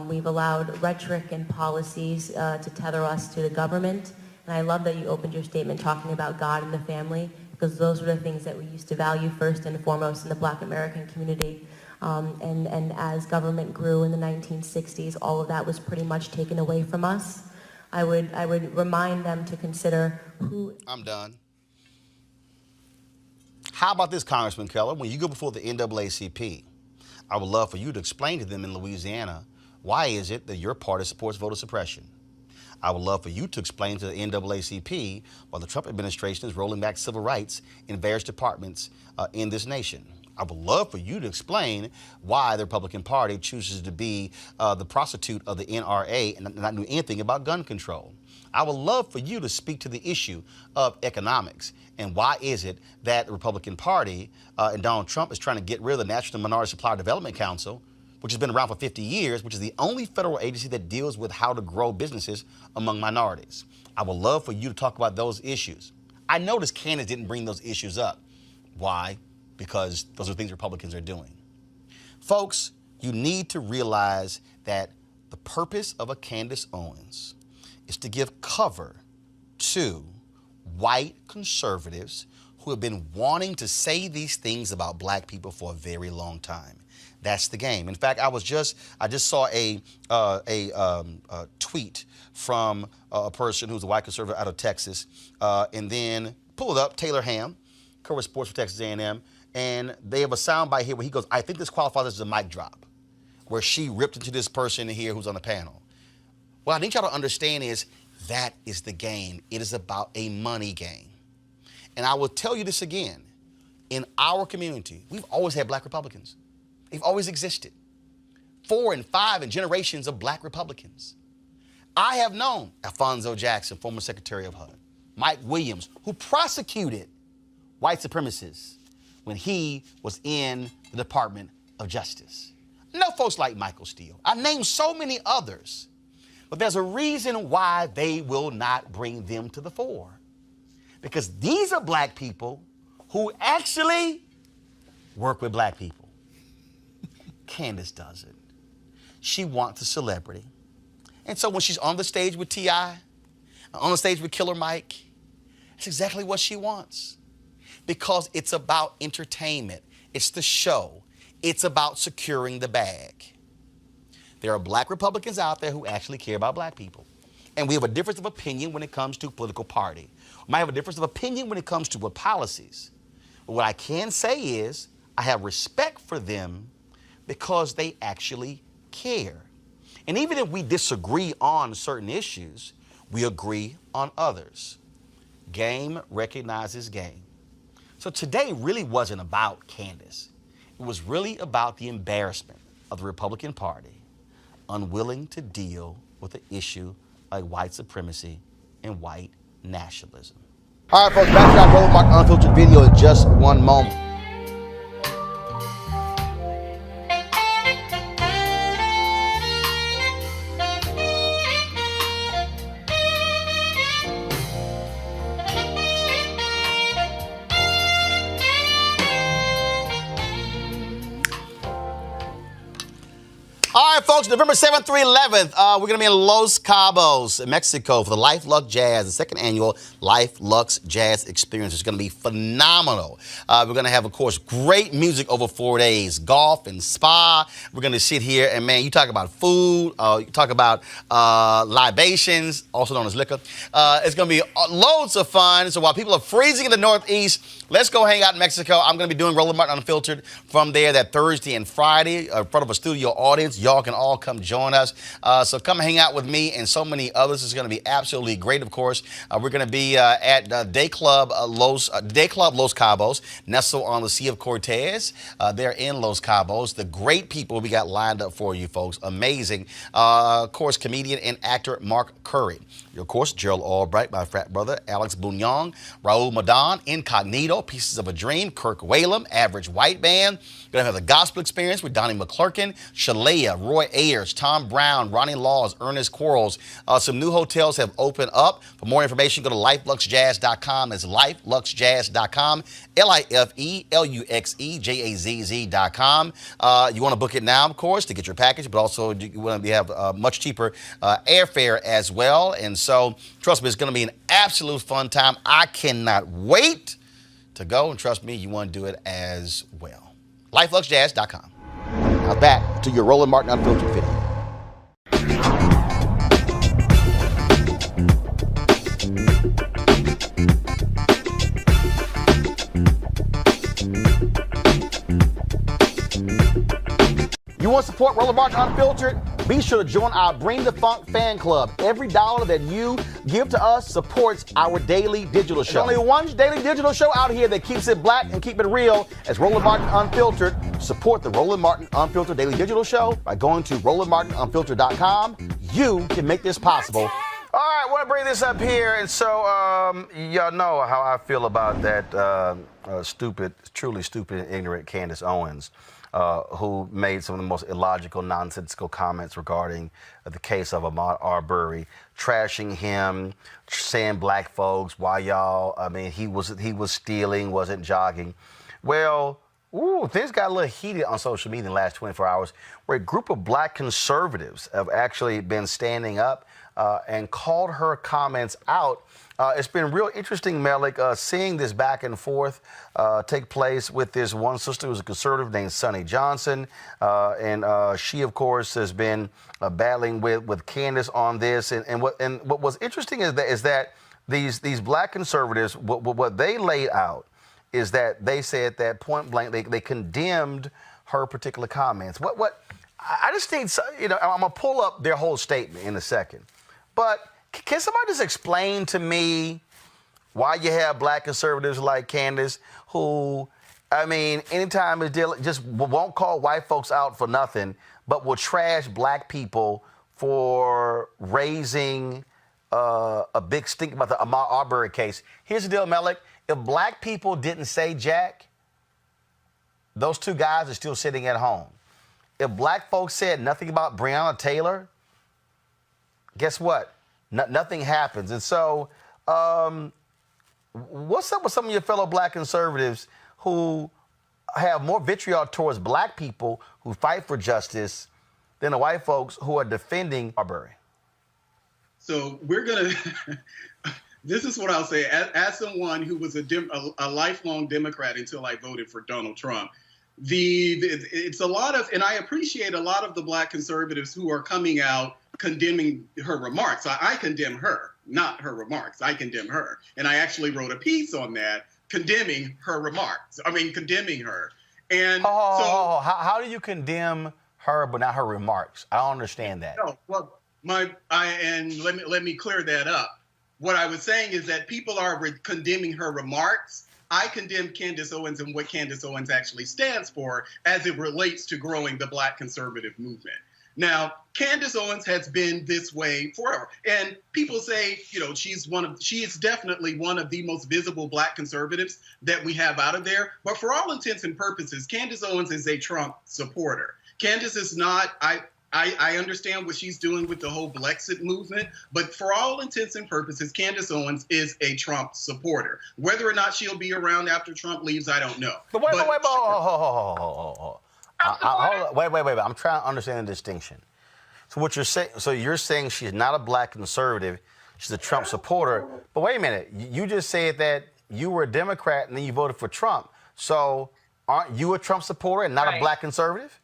S8: We've allowed rhetoric and policies to tether us to the government. And I love that you opened your statement talking about God and the family, because those were the things that we used to value first and foremost in the Black American community. And as government grew in the 1960s, all of that was pretty much taken away from us. I would remind them to consider who...
S1: I'm done. How about this, Congressman Keller? When you go before the NAACP, I would love for you to explain to them in Louisiana, why is it that your party supports voter suppression? I would love for you to explain to the NAACP why the Trump administration is rolling back civil rights in various departments in this nation. I would love for you to explain why the Republican Party chooses to be the prostitute of the NRA and not do anything about gun control. I would love for you to speak to the issue of economics and why is it that the Republican Party and Donald Trump is trying to get rid of the National Minority Supplier Development Council, which has been around for 50 years, which is the only federal agency that deals with how to grow businesses among minorities. I would love for you to talk about those issues. I noticed Candace didn't bring those issues up. Why? Because those are things Republicans are doing. Folks, you need to realize that the purpose of a Candace Owens is to give cover to white conservatives who have been wanting to say these things about black people for a very long time. That's the game. In fact, I just saw a tweet from a person who's a white conservative out of Texas, and then pull it up, Taylor Ham, covers sports for Texas A&M, and they have a soundbite here where he goes, I think this qualifies as a mic drop, where she ripped into this person here who's on the panel. What I need y'all to understand is that is the game. It is about a money game. And I will tell you this again. In our community, we've always had black Republicans. They've always existed. 4 and 5 and generations of black Republicans. I have known Alphonso Jackson, former Secretary of HUD, Mike Williams, who prosecuted white supremacists when he was in the Department of Justice. I know folks like Michael Steele. I named so many others, but there's a reason why they will not bring them to the fore. Because these are black people who actually work with black people. Candace doesn't. She wants a celebrity. And so when she's on the stage with T.I., on the stage with Killer Mike, that's exactly what she wants. Because it's about entertainment. It's the show. It's about securing the bag. There are black Republicans out there who actually care about black people. And we have a difference of opinion when it comes to political party. We might have a difference of opinion when it comes to what policies. But what I can say is I have respect for them because they actually care. And even if we disagree on certain issues, we agree on others. Game recognizes game. So today really wasn't about Candace. It was really about the embarrassment of the Republican Party, unwilling to deal with an issue like white supremacy and white nationalism. All right, folks, back to that Roland Martin Unfiltered video in just one moment. All right, folks, November 7th through 11th, we're going to be in Los Cabos, Mexico for the Life Lux Jazz, the second annual Life Lux Jazz Experience. It's going to be phenomenal. We're going to have, of course, great music over 4 days, golf and spa. We're going to sit here and, man, you talk about food, you talk about libations, also known as liquor. It's going to be loads of fun. So while people are freezing in the Northeast, let's go hang out in Mexico. I'm going to be doing Roland Martin Unfiltered from there that Thursday and Friday in front of a studio audience. Y'all can all come join us. So come hang out with me and so many others. It's going to be absolutely great, of course. We're going to be at Day Club Los Cabos, nestled on the Sea of Cortez. They're in Los Cabos. The great people we got lined up for you, folks. Amazing. Of course, comedian and actor Mark Curry. Of course, Gerald Albright, my frat brother, Alex Bouillon, Raul Madan, Incognito, Pieces of a Dream, Kirk Whalum, Average White Band. We're going to have the gospel experience with Donnie McClurkin, Shalea, Roy Ayers, Tom Brown, Ronnie Laws, Ernest Quarles. Some new hotels have opened up. For more information, go to lifeluxjazz.com. That's lifeluxjazz.com, lifeluxejazz.com. You want to book it now, of course, to get your package, but also you want to have much cheaper airfare as well. And so, trust me, it's going to be an absolute fun time. I cannot wait to go, and trust me, you want to do it as well. lifeluxjazz.com. Now back to your Roland Martin Unfiltered video. You want to support Roland Martin Unfiltered? Be sure to join our Bring the Funk fan club. Every dollar that you give to us supports our daily digital show. There's only one daily digital show out here that keeps it black and keep it real as Roland Martin Unfiltered. Support the Roland Martin Unfiltered daily digital show by going to RolandMartinUnfiltered.com. You can make this possible. All right, I want to bring this up here. And so y'all know how I feel about that truly stupid and ignorant Candace Owens. Who made some of the most illogical, nonsensical comments regarding the case of Ahmaud Arbery, trashing him, saying black folks, why y'all, I mean, he was stealing, wasn't jogging. Well, Ooh, things got a little heated on social media in the last 24 hours, where a group of black conservatives have actually been standing up and called her comments out. It's been real interesting, Malik, seeing this back and forth take place with this one sister who's a conservative named Sonny Johnson. And she, of course, has been battling with Candace on this. And what was interesting is that these black conservatives, what they laid out is that they said that point blank, they condemned her particular comments. I just think, I'm gonna pull up their whole statement in a second, but can somebody just explain to me why you have black conservatives like Candace who, anytime it's just won't call white folks out for nothing, but will trash black people for raising a big stink about the Ahmaud Arbery case. Here's the deal, Malik. If black people didn't say jack, those two guys are still sitting at home. If black folks said nothing about Breonna Taylor, guess what? Nothing happens. And so what's up with some of your fellow black conservatives who have more vitriol towards black people who fight for justice than the white folks who are defending Arbery?
S15: So we're going to... This is what I'll say. As someone who was a lifelong Democrat until I voted for Donald Trump, it's a lot of, and I appreciate a lot of the black conservatives who are coming out condemning her remarks. I condemn her, not her remarks. I condemn her. And I actually wrote a piece on that condemning her remarks. Condemning her. And
S1: how do you condemn her but not her remarks? I don't understand that.
S15: No, well, let me clear that up. What I was saying is that people are condemning her remarks. I condemn Candace Owens and what Candace Owens actually stands for as it relates to growing the black conservative movement. Now, Candace Owens has been this way forever. And people say, she is definitely one of the most visible black conservatives that we have out of there. But for all intents and purposes, Candace Owens is a Trump supporter. Candace is not, I understand what she's doing with the whole Brexit movement, but for all intents and purposes, Candace Owens is a Trump supporter. Whether or not she'll be around after Trump leaves, I don't know.
S1: But wait, I'm trying to understand the distinction. So what you're saying, you're saying she's not a black conservative, she's a Trump supporter. But wait a minute, you just said that you were a Democrat and then you voted for Trump. So aren't you a Trump supporter and not a black conservative?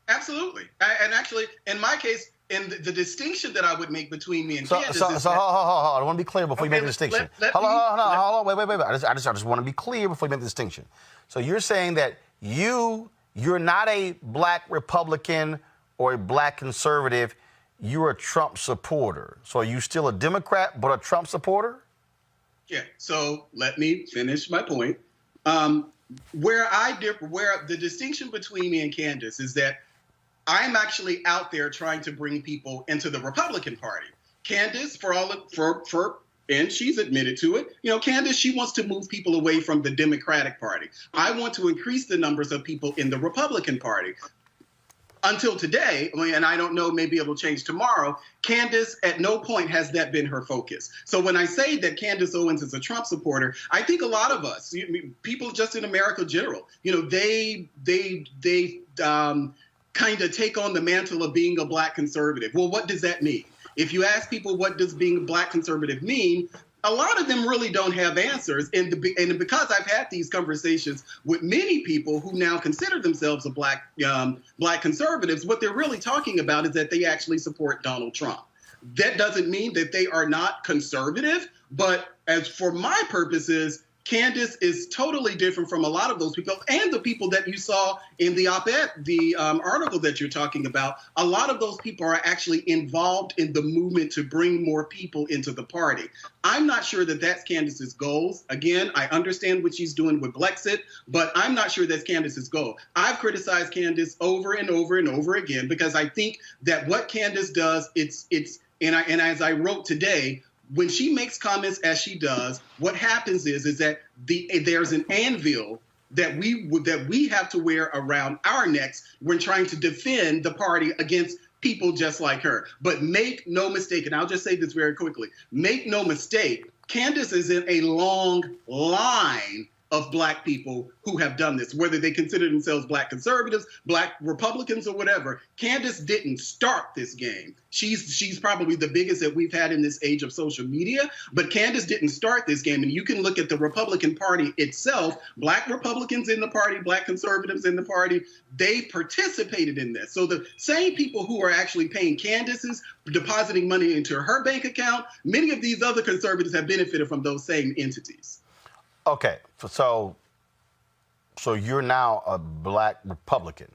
S15: Absolutely. And actually, in my case, and the distinction that I would make between me and Candace is
S1: hold on. I want to be clear before you make the distinction. Hold on. Wait. I just want to be clear before you make the distinction. So you're saying that you're not a black Republican or a black conservative. You're a Trump supporter. So are you still a Democrat but a Trump supporter?
S15: Yeah. So let me finish my point. Where the distinction between me and Candace is that I'm actually out there trying to bring people into the Republican Party. Candace, and she's admitted to it, Candace, she wants to move people away from the Democratic Party. I want to increase the numbers of people in the Republican Party. Until today, and I don't know, maybe it'll change tomorrow, Candace, at no point has that been her focus. So when I say that Candace Owens is a Trump supporter, I think a lot of us, people just in America in general, they kind of take on the mantle of being a black conservative. Well, what does that mean? If you ask people what does being a black conservative mean, a lot of them really don't have answers. And because I've had these conversations with many people who now consider themselves a black conservatives, what they're really talking about is that they actually support Donald Trump. That doesn't mean that they are not conservative, but as for my purposes, Candace is totally different from a lot of those people, and the people that you saw in the op-ed, the article that you're talking about. A lot of those people are actually involved in the movement to bring more people into the party. I'm not sure that that's Candace's goals. Again, I understand what she's doing with Brexit, but I'm not sure that's Candace's goal. I've criticized Candace over and over and over again because I think that what Candace does, and as I wrote today, when she makes comments as she does, what happens is that there's an anvil that we have to wear around our necks when trying to defend the party against people just like her. But make no mistake, and I'll just say this very quickly, make no mistake, Candace is in a long line of black people who have done this, whether they consider themselves black conservatives, black Republicans, or whatever. Candace didn't start this game. She's probably the biggest that we've had in this age of social media, but Candace didn't start this game. And you can look at the Republican Party itself, black Republicans in the party, black conservatives in the party, they participated in this. So the same people who are actually paying Candace's, depositing money into her bank account, many of these other conservatives have benefited from those same entities.
S1: Okay, so you're now a black Republican.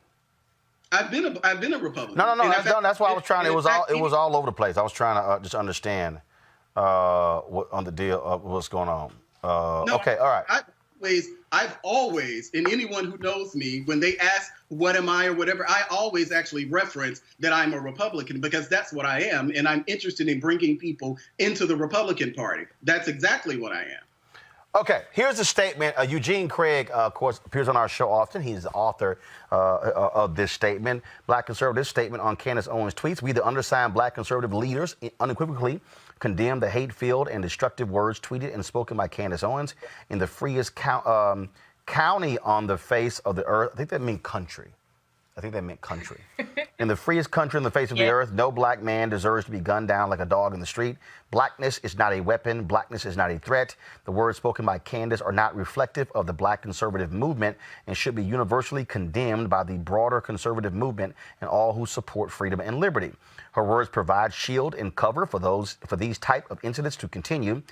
S15: I've been a Republican.
S1: No. That's why I was trying. It was all over the place. I was trying to just understand what on the deal of what's going on. Okay, all right.
S15: I've always, and anyone who knows me, when they ask what am I or whatever, I always actually reference that I'm a Republican because that's what I am, and I'm interested in bringing people into the Republican Party. That's exactly what I am.
S1: Okay, here's a statement. Eugene Craig, of course, appears on our show often. He's the author of this statement. Black conservative statement on Candace Owens tweets. We, the undersigned black conservative leaders, unequivocally condemn the hate-filled and destructive words tweeted and spoken by Candace Owens in the freest county on the face of the earth. I think that meant country. In the freest country on the face of the earth, no black man deserves to be gunned down like a dog in the street. Blackness is not a weapon. Blackness is not a threat. The words spoken by Candace are not reflective of the black conservative movement and should be universally condemned by the broader conservative movement and all who support freedom and liberty. Her words provide shield and cover for these type of incidents to continue.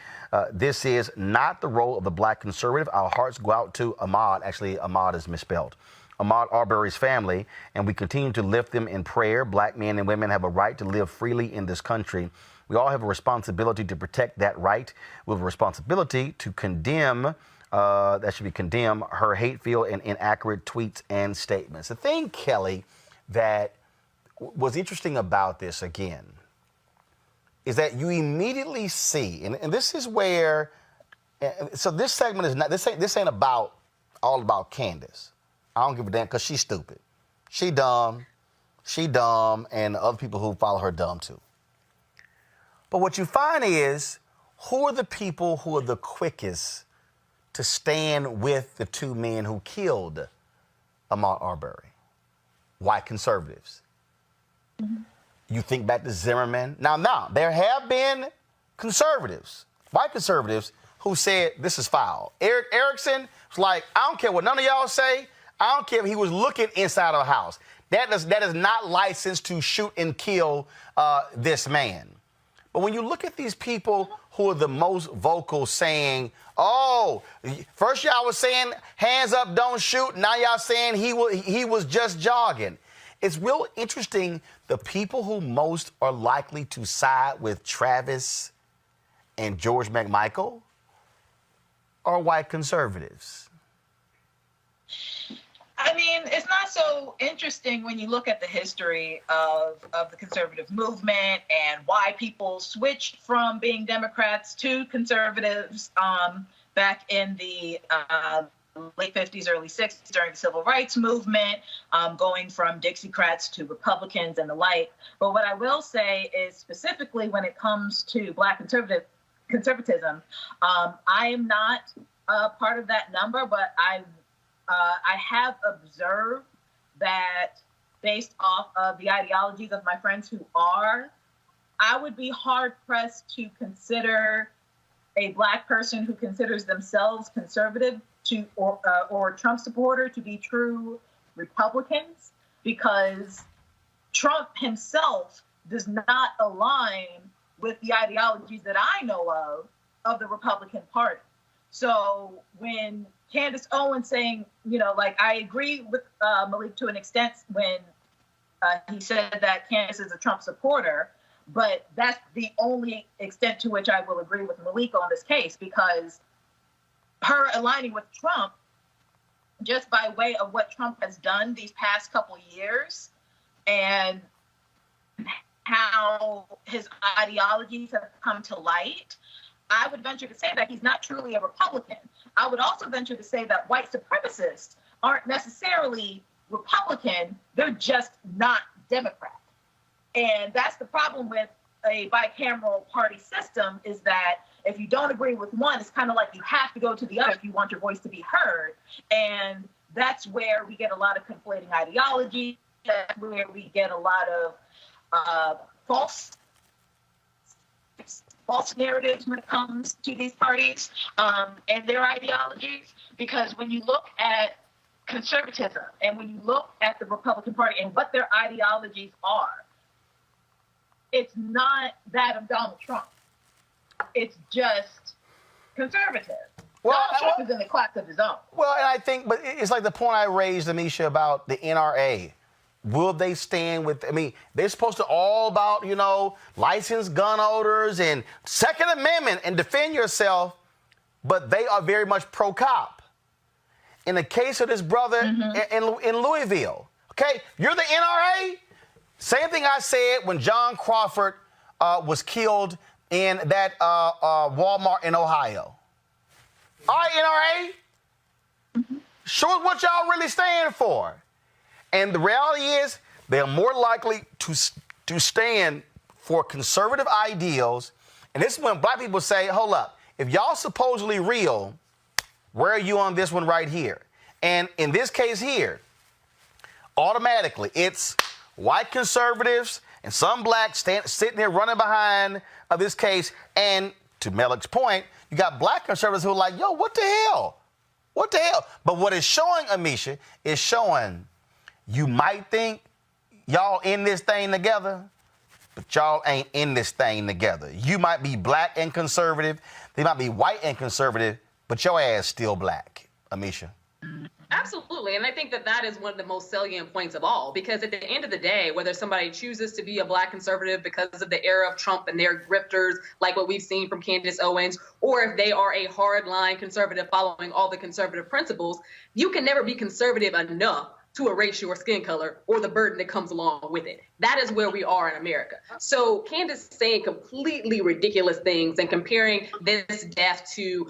S1: This is not the role of the black conservative. Our hearts go out to Ahmaud. Actually, Ahmaud is misspelled. Ahmaud Arbery's family, and we continue to lift them in prayer. Black men and women have a right to live freely in this country. We all have a responsibility to protect that right. We have a responsibility to condemn, her hate-filled and inaccurate tweets and statements. The thing, Kelly, that was interesting about this, again, is that you immediately see, and this is where, so this segment is not, this ain't all about Candace. I don't give a damn because she's stupid. She dumb, and other people who follow her dumb too. But what you find is, who are the people who are the quickest to stand with the two men who killed Ahmaud Arbery? White conservatives. Mm-hmm. You think back to Zimmerman. Now, there have been conservatives, white conservatives, who said this is foul. Eric Erickson was like, I don't care what none of y'all say. I don't care if he was looking inside of a house. That is not licensed to shoot and kill this man. But when you look at these people who are the most vocal saying, oh, first y'all was saying hands up, don't shoot. Now y'all saying he was just jogging. It's real interesting. The people who most are likely to side with Travis and George McMichael are white conservatives.
S16: I mean, it's not so interesting when you look at the history of the conservative movement and why people switched from being Democrats to conservatives back in the late 50s, early 60s during the Civil Rights Movement, going from Dixiecrats to Republicans and the like. But what I will say is specifically when it comes to Black conservatism, I am not part of that number, but I have observed that based off of the ideologies of my friends who are, I would be hard-pressed to consider a Black person who considers themselves conservative or Trump supporter to be true Republicans, because Trump himself does not align with the ideologies that I know of the Republican Party. So when Candace Owens saying, I agree with Malik to an extent when he said that Candace is a Trump supporter, but that's the only extent to which I will agree with Malik on this case, because her aligning with Trump, just by way of what Trump has done these past couple years and how his ideologies have come to light, I would venture to say that he's not truly a Republican. I would also venture to say that white supremacists aren't necessarily Republican, they're just not Democrat. And that's the problem with a bicameral party system, is that if you don't agree with one, it's kind of like you have to go to the other if you want your voice to be heard. And that's where we get a lot of conflating ideology. That's where we get a lot of false narratives when it comes to these parties and their ideologies. Because when you look at conservatism and when you look at the Republican Party and what their ideologies are, it's not that of Donald Trump. It's just conservative. Donald Trump is in a class of his own.
S1: Well, and I think, but it's like the point I raised, Amisha, about the NRA. Will they stand with, I mean, they're supposed to all about, you know, licensed gun owners and Second Amendment and defend yourself, but they are very much pro-cop. In the case of this brother in Louisville, okay, you're the NRA. Same thing I said when John Crawford was killed in that Walmart in Ohio. All right, NRA, show us what y'all really stand for. And the reality is they're more likely to stand for conservative ideals. And this is when black people say, hold up, if y'all supposedly real, where are you on this one right here? And in this case here, automatically it's white conservatives and some blacks sitting there running behind this case. And to Melik's point, you got black conservatives who are like, yo, what the hell? What the hell? But what it's showing, Amisha, is showing you might think y'all in this thing together, but y'all ain't in this thing together. You might be black and conservative. They might be white and conservative, but your ass still black, Amisha.
S17: Absolutely. And I think that is one of the most salient points of all, because at the end of the day, whether somebody chooses to be a black conservative because of the era of Trump and their grifters, like what we've seen from Candace Owens, or if they are a hardline conservative following all the conservative principles, you can never be conservative enough to erase your skin color or the burden that comes along with it. That is where we are in America. So Candace saying completely ridiculous things and comparing this death to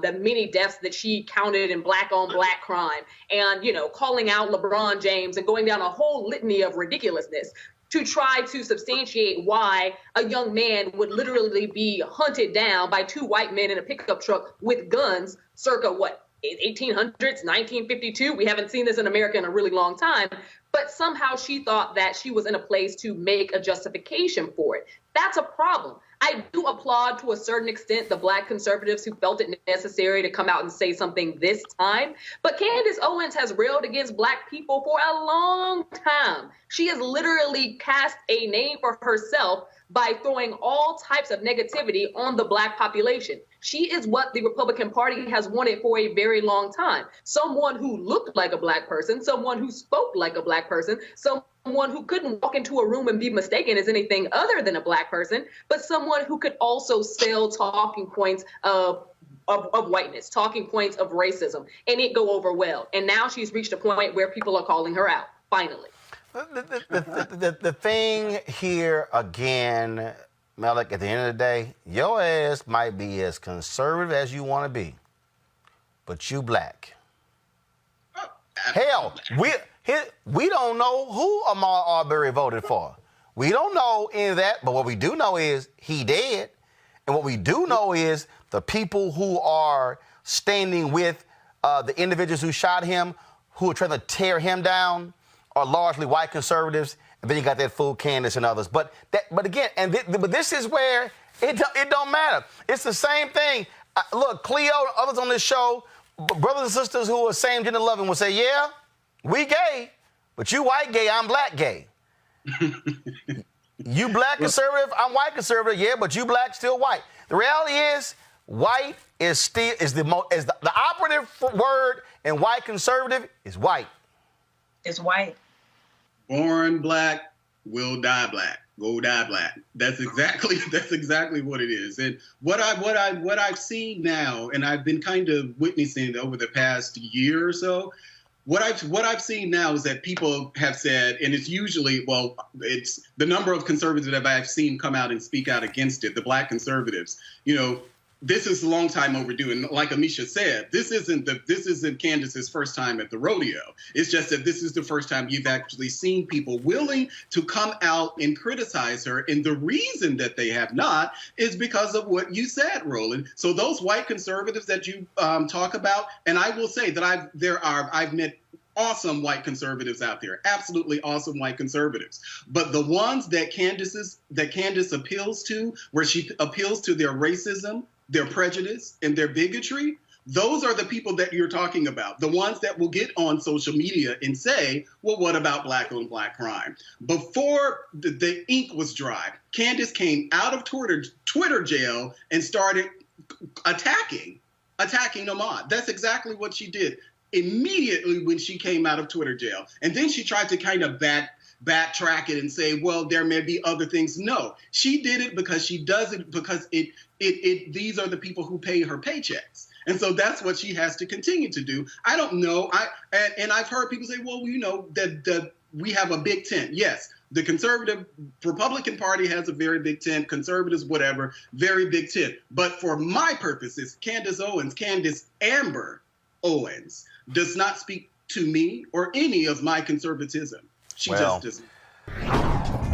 S17: the many deaths that she counted in black on black crime and, you know, calling out LeBron James and going down a whole litany of ridiculousness to try to substantiate why a young man would literally be hunted down by two white men in a pickup truck with guns circa what? 1800s, 1952. We haven't seen this in America in a really long time, but somehow she thought that she was in a place to make a justification for it. That's a problem. I do applaud to a certain extent the black conservatives who felt it necessary to come out and say something this time. But Candace Owens has railed against black people for a long time. She has literally cast a name for herself by throwing all types of negativity on the black population. She is what the Republican Party has wanted for a very long time. Someone who looked like a black person, someone who spoke like a black person, someone who couldn't walk into a room and be mistaken as anything other than a black person, but someone who could also sell talking points of whiteness, talking points of racism, and it go over well. And now she's reached a point where people are calling her out, finally.
S1: The thing here, again, Melik, at the end of the day, your ass might be as conservative as you want to be, but you black. Hell, we don't know who Ahmaud Arbery voted for. We don't know any of that, but what we do know is he dead. And what we do know is the people who are standing with the individuals who shot him, who are trying to tear him down, are largely white conservatives. And then you got that fool Candace and others. But again, but this is where it don't matter. It's the same thing. Look, Cleo, others on this show, brothers and sisters who are same gender loving will say, yeah, we gay, but you white gay, I'm black gay. You black conservative, I'm white conservative, yeah, but you black still white. The reality is, white is the operative word, and white conservative is white.
S16: It's white.
S15: Born black, will die black. Go die black. That's exactly what it is. And what I've seen now, and I've been kind of witnessing over the past year or so, what I've seen now is that people have said, and it's usually, well, it's the number of conservatives that I've seen come out and speak out against it, the black conservatives, you know, this is a long time overdue. And like Amisha said, this isn't Candace's first time at the rodeo. It's just that this is the first time you've actually seen people willing to come out and criticize her. And the reason that they have not is because of what you said, Roland. So those white conservatives that you talk about, and I will say that I've met awesome white conservatives out there, absolutely awesome white conservatives. But the ones that Candace appeals to, where she appeals to their racism, their prejudice, and their bigotry, those are the people that you're talking about. The ones that will get on social media and say, well, what about black on black crime? Before the ink was dry, Candace came out of Twitter jail and started attacking Ahmaud. That's exactly what she did immediately when she came out of Twitter jail. And then she tried to kind of backtrack it and say, well, there may be other things. No, she did it because she does it because these are the people who pay her paychecks. And so that's what she has to continue to do. I don't know. And I've heard people say, well, you know, that we have a big tent. Yes, the conservative Republican Party has a very big tent, conservatives, whatever, very big tent. But for my purposes, Candace Amber Owens does not speak to me or any of my conservatism. She just doesn't.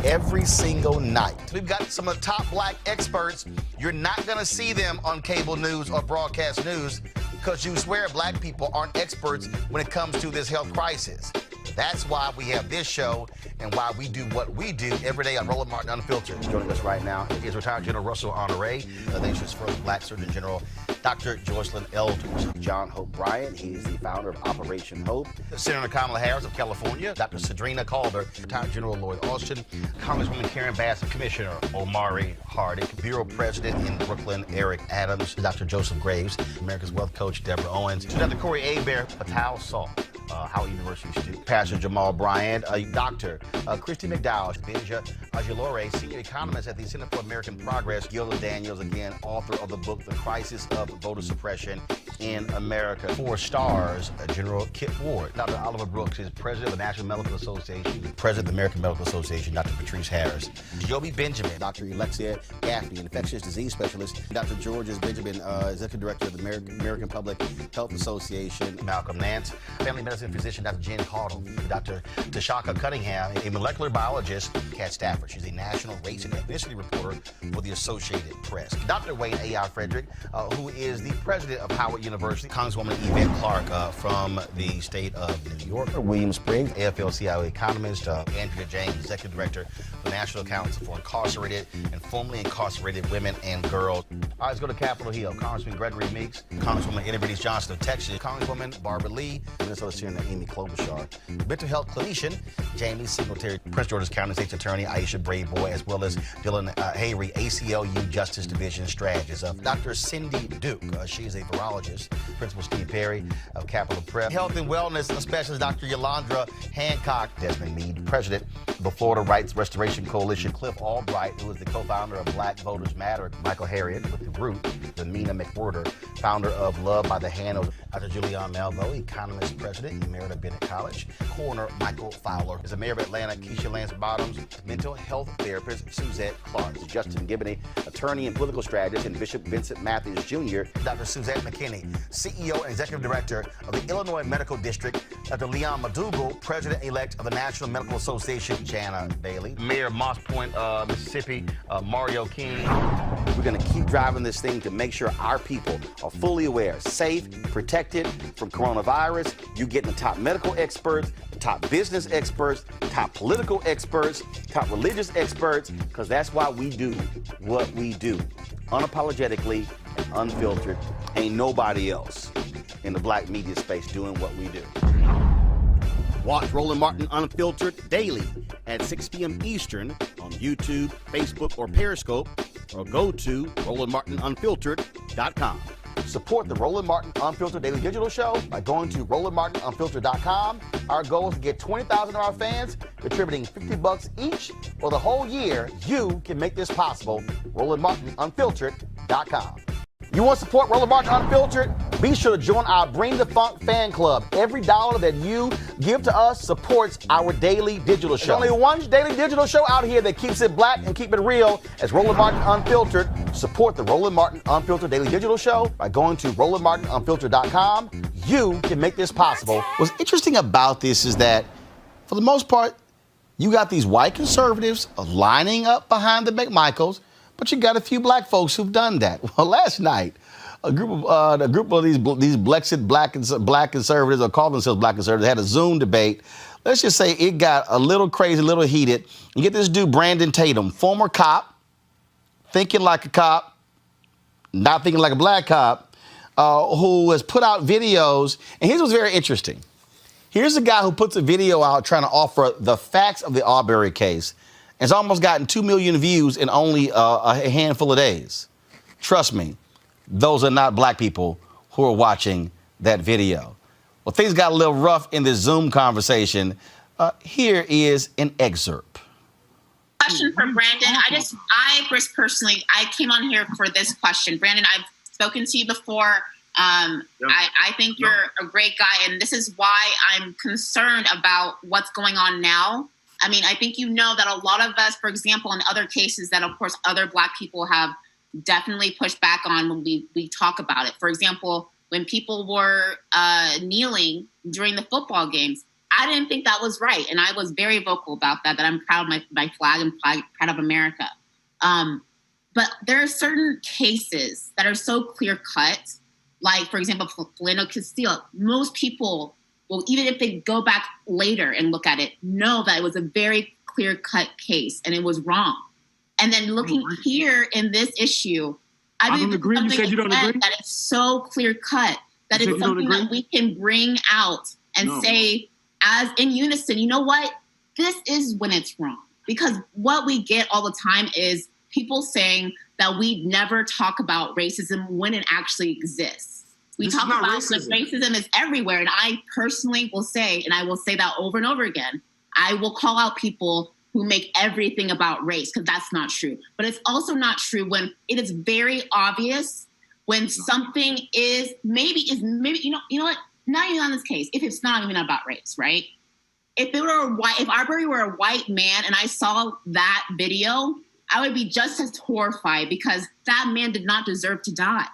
S1: Every single night, we've got some of the top black experts. You're not going to see them on cable news or broadcast news because you swear black people aren't experts when it comes to this health crisis. That's why we have this show and why we do what we do every day on Roland Martin Unfiltered. Joining us right now is retired General Russell Honore, the nation's first black Surgeon General, Dr. Joycelyn Elders. John Hope Bryant, he is the founder of Operation Hope. Senator Kamala Harris of California, Dr. Sadrina Calder, retired General Lloyd Austin, Congresswoman Karen Bass, Commissioner Omari Hardick, Bureau President in Brooklyn, Eric Adams, Dr. Joseph Graves, America's Wealth Coach, Deborah Owens, Dr. Corey Abear, Patel Salt, Howard University student, Pastor Jamal Bryant, Dr. Christy McDowell, Benja Ajilore, Senior Economist at the Center for American Progress, Gilda Daniels, again, author of the book, The Crisis of Voter Suppression in America. 4 stars, General Kip Ward. Dr. Oliver Brooks is President of the National Medical Association, President of the American Medical Association, Dr. Patrice Harris. Joby Benjamin, Dr. Alexia Gaffney, Infectious Disease Specialist, Dr. Georges Benjamin, Executive Director of the American Public Health Association, Malcolm Nance, Family Medicine Physician, Dr. Jen Caudle, Dr. Tashaka Cunningham, a molecular biologist, Kat Stafford. She's a national race and ethnicity reporter for the Associated Press. Dr. Wayne A.R. Frederick, who is the president of Howard University, Congresswoman Yvette Clarke from the state of New York, William Spriggs, AFL-CIO economist, Andrea James, Executive Director of the National Council for Incarcerated and Formerly Incarcerated Women and Girls. All right, let's go to Capitol Hill. Congressman Gregory Meeks, Congresswoman Enid Johnson of Texas, Congresswoman Barbara Lee, Minnesota Senator Amy Klobuchar, mental health clinician Jamie Singletary, Prince George's County State's Attorney Aisha Brayboy, as well as Dylan Hayrie, ACLU Justice Division strategist. Dr. Cindy Duke, she is a virologist. Principal Steve Perry of Capitol Prep. Health and Wellness Specialist Dr. Yolandra Hancock. Desmond Meade, President of the Florida Rights Restoration Coalition. Cliff Albright, who is the co-founder of Black Voters Matter. Michael Harriet with The Root. Lamina McWhorter, founder of Love by the Hand. Dr. Julianne Malveaux, economist, president, Emerita Bennett College. Coroner Michael Fowler is a mayor of Atlanta. Keisha Lance Bottoms, mental health therapist Suzette Clark. Justin Gibney, attorney and political strategist, and Bishop Vincent Matthews Jr. Dr. Suzette McKinney, CEO and executive director of the Illinois Medical District. Dr. Leon Madugal, president-elect of the National Medical Association. Jana Bailey, mayor of Moss Point, Mississippi. Mario King. We're going to keep driving this thing to make sure our people are fully aware, safe, protected from coronavirus. You're getting the top medical experts, the top business experts, top political experts, top religious experts, because that's why we do what we do. Unapologetically and unfiltered. Ain't nobody else in the black media space doing what we do. Watch Roland Martin Unfiltered daily at 6 p.m. Eastern on YouTube, Facebook, or Periscope, or go to RolandMartinUnfiltered.com. Support the Roland Martin Unfiltered Daily Digital Show by going to RolandMartinUnfiltered.com. Our goal is to get 20,000 of our fans contributing $50 each for the whole year. You can make this possible. RolandMartinUnfiltered.com. You want to support Roland Martin Unfiltered? Be sure to join our Bring the Funk fan club. Every dollar that you give to us supports our daily digital show. There's only one daily digital show out here that keeps it black and keep it real. As Roland Martin Unfiltered. Support the Roland Martin Unfiltered Daily Digital Show by going to RolandMartinUnfiltered.com. You can make this possible. What's interesting about this is that, for the most part, you got these white conservatives lining up behind the McMichaels, but you got a few black folks who've done that. Well, last night, a group of these Blexit black conservatives, or call themselves black conservatives, had a Zoom debate. Let's just say it got a little crazy, a little heated. You get this dude, Brandon Tatum, former cop, thinking like a cop, not thinking like a black cop, who has put out videos. And here's what's very interesting. Here's a guy who puts a video out trying to offer the facts of the Arbery case. It's almost gotten 2 million views in only a handful of days. Trust me, those are not black people who are watching that video. Well, things got a little rough in this Zoom conversation. Here is an excerpt.
S18: Question for Brandon. I personally, I came on here for this question. Brandon, I've spoken to you before. I think you're a great guy, and this is why I'm concerned about what's going on now. I mean, I think you know that a lot of us, for example, in other cases that, of course, other black people have definitely pushed back on when we talk about it. For example, when people were kneeling during the football games, I didn't think that was right. And I was very vocal about that I'm proud of my flag and proud of America. But there are certain cases that are so clear cut, like, for example, Philando Castile. Most people, well, even if they go back later and look at it, know that it was a very clear cut case and it was wrong. And then looking here in this issue, I don't agree. You said you don't agree? That it's so clear cut that it's something that we can bring out and say, as in unison, you know what? This is when it's wrong. Because what we get all the time is people saying that we never talk about racism when it actually exists. We talk about that racism is everywhere. And I personally will say, and I will say that over and over again, I will call out people who make everything about race, because that's not true. But it's also not true when it is very obvious when something is maybe, you know what? Not even on this case, if it's not even about race, right? If Arbery were a white man and I saw that video, I would be just as horrified because that man did not deserve to die.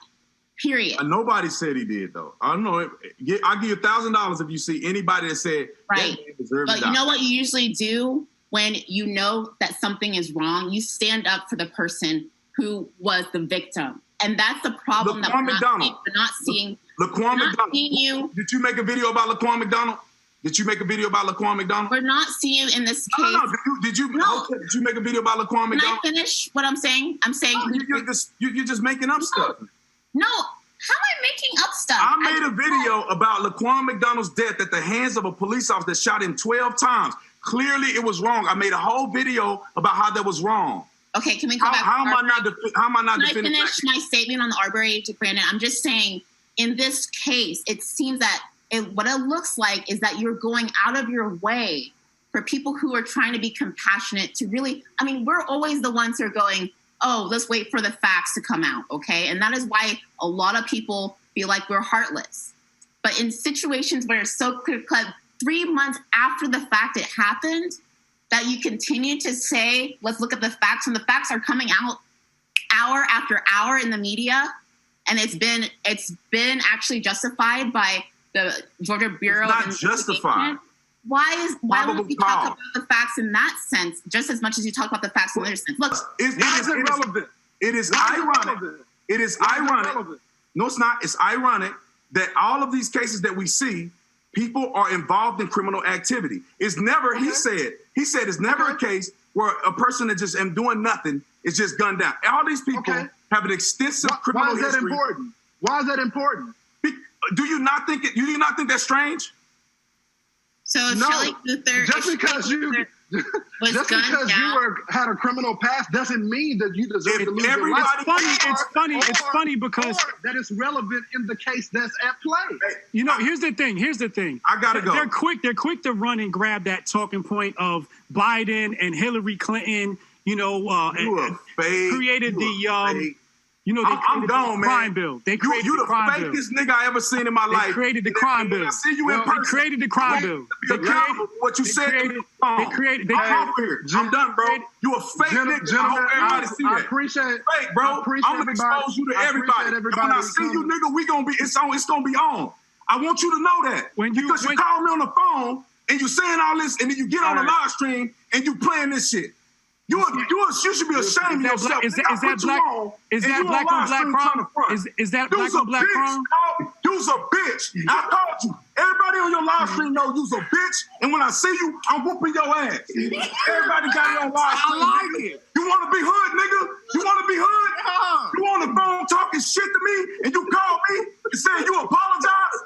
S18: Period.
S19: Nobody said he did, though. I don't know. I'll give you $1,000 if you see anybody that said
S18: right.
S19: That man deserved to die.
S18: But you know what you usually do when you know that something is wrong? You stand up for the person who was the victim. And that's the problem that we're not seeing.
S19: Laquan McDonald. Did you make a video about Laquan McDonald? Did you make a video about Laquan McDonald?
S18: We're not seeing you in this case.
S19: No. Did you make a video about Laquan McDonald?
S18: Can I finish what I'm saying? I'm saying
S19: you're just making up stuff.
S18: No. How am I making up stuff?
S19: I made a video about Laquan McDonald's death at the hands of a police officer that shot him 12 times. Clearly, it was wrong. I made a whole video about how that was wrong.
S18: Okay, can we go back?
S19: How am I not defending?
S18: Can I finish my statement on the Arbery to Brandon? I'm just saying, in this case, it seems that what it looks like is that you're going out of your way for people who are trying to be compassionate to really, I mean, we're always the ones who are going, oh, let's wait for the facts to come out, okay? And that is why a lot of people feel like we're heartless. But in situations where it's so clear-cut, 3 months after the fact it happened, that you continue to say, let's look at the facts, and the facts are coming out hour after hour in the media, and it's been actually justified by the Georgia Bureau.
S19: It's not justified.
S18: Why would we talk about the facts in that sense just as much as you talk about the facts in other sense? Look,
S19: it is irrelevant. It is ironic. It is ironic. No, it's not. It's ironic that all of these cases that we see, people are involved in criminal activity. It's never, he said it's never a case where a person that just am doing nothing is just gunned down. All these people have an extensive criminal history. Why is that important? Why is that important? Do you not think that's strange?
S18: So Shelley Luther,
S20: just because you had a criminal past doesn't mean that you deserve to lose your life.
S21: It's funny because
S20: that is relevant in the case that's at play.
S21: You know, here's the thing.
S19: I gotta go.
S21: They're quick to run and grab that talking point of Biden and Hillary Clinton. You know, created the You know,
S19: I'm gone, man.
S21: Crime bill. They created
S19: you
S21: the crime bill.
S19: You the fakest nigga I ever seen in my life.
S21: They created the crime bill.
S19: I see you in person.
S21: They created the crime bill.
S19: Be accountable for what you said. I'm done, bro. You a fake nigga. I hope everybody see that.
S20: I appreciate
S19: fake, bro. I'm gonna expose you to everybody. And when I see you, nigga, we gonna be. It's gonna be on. I want you to know that because you call me on the phone and you saying all this, and then you get on the live stream and you playing this shit. You should be ashamed of yourself.
S21: Is that black on black crime? Is that black on black crime?
S19: You's a bitch. I called you. Everybody on your live stream know you's a bitch. And when I see you, I'm whooping your ass. Everybody got it on live stream. I like it. You want to be hood, nigga? You want to be hood? You on the phone talking shit to me, and you call me and saying you apologize?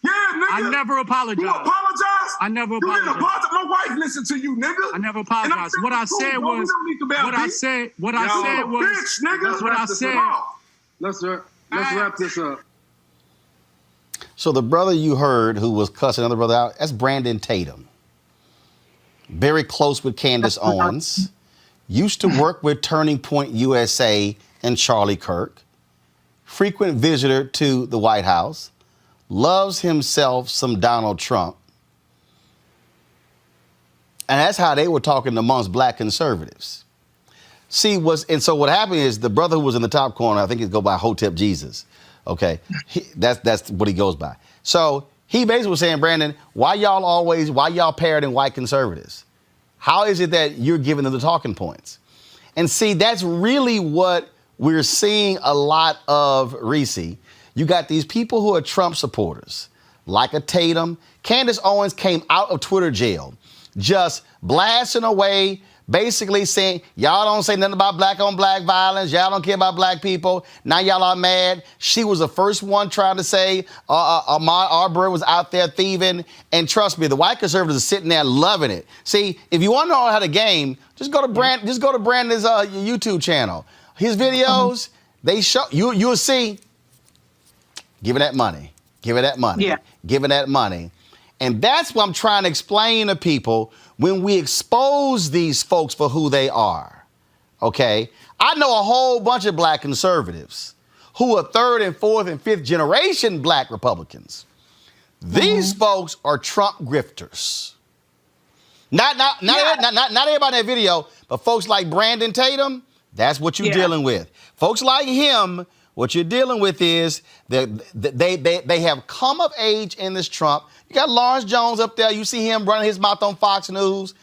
S19: Yeah, nigga.
S21: I never apologized.
S19: You apologize?
S21: I never
S19: You didn't
S21: apologized.
S19: apologize. My wife listened to you, nigga.
S21: I never apologized. What I said was,
S19: bitch, nigga.
S21: What I said.
S20: Let's wrap this up.
S1: So the brother you heard who was cussing another brother out, that's Brandon Tatum. Very close with Candace Owens. Used to work with Turning Point USA and Charlie Kirk. Frequent visitor to the White House. Loves himself some Donald Trump. And that's how they were talking amongst black conservatives. So what happened is the brother who was in the top corner, I think he'd go by Hotep Jesus. Okay, that's what he goes by. So he basically was saying, Brandon, why y'all parroting white conservatives? How is it that you're giving them the talking points? And see, that's really what we're seeing a lot of, Reese. You got these people who are Trump supporters, like a Tatum. Candace Owens came out of Twitter jail, just blasting away, basically saying, y'all don't say nothing about black on black violence. Y'all don't care about black people. Now y'all are mad. She was the first one trying to say Ahmaud Arbery was out there thieving. And trust me, the white conservatives are sitting there loving it. See, if you want to know how to game, just go to Brandon's YouTube channel. His videos, they show you'll see. Give her that money. Give her that money.
S16: Yeah.
S1: Give her that money. And that's what I'm trying to explain to people when we expose these folks for who they are. Okay? I know a whole bunch of black conservatives who are third and fourth and fifth generation black Republicans. These folks are Trump grifters. Not everybody in that video, but folks like Brandon Tatum, that's what you're dealing with. Folks like him, what you're dealing with is that they have come of age in this Trump. You got Lawrence Jones up there. You see him running his mouth on Fox News.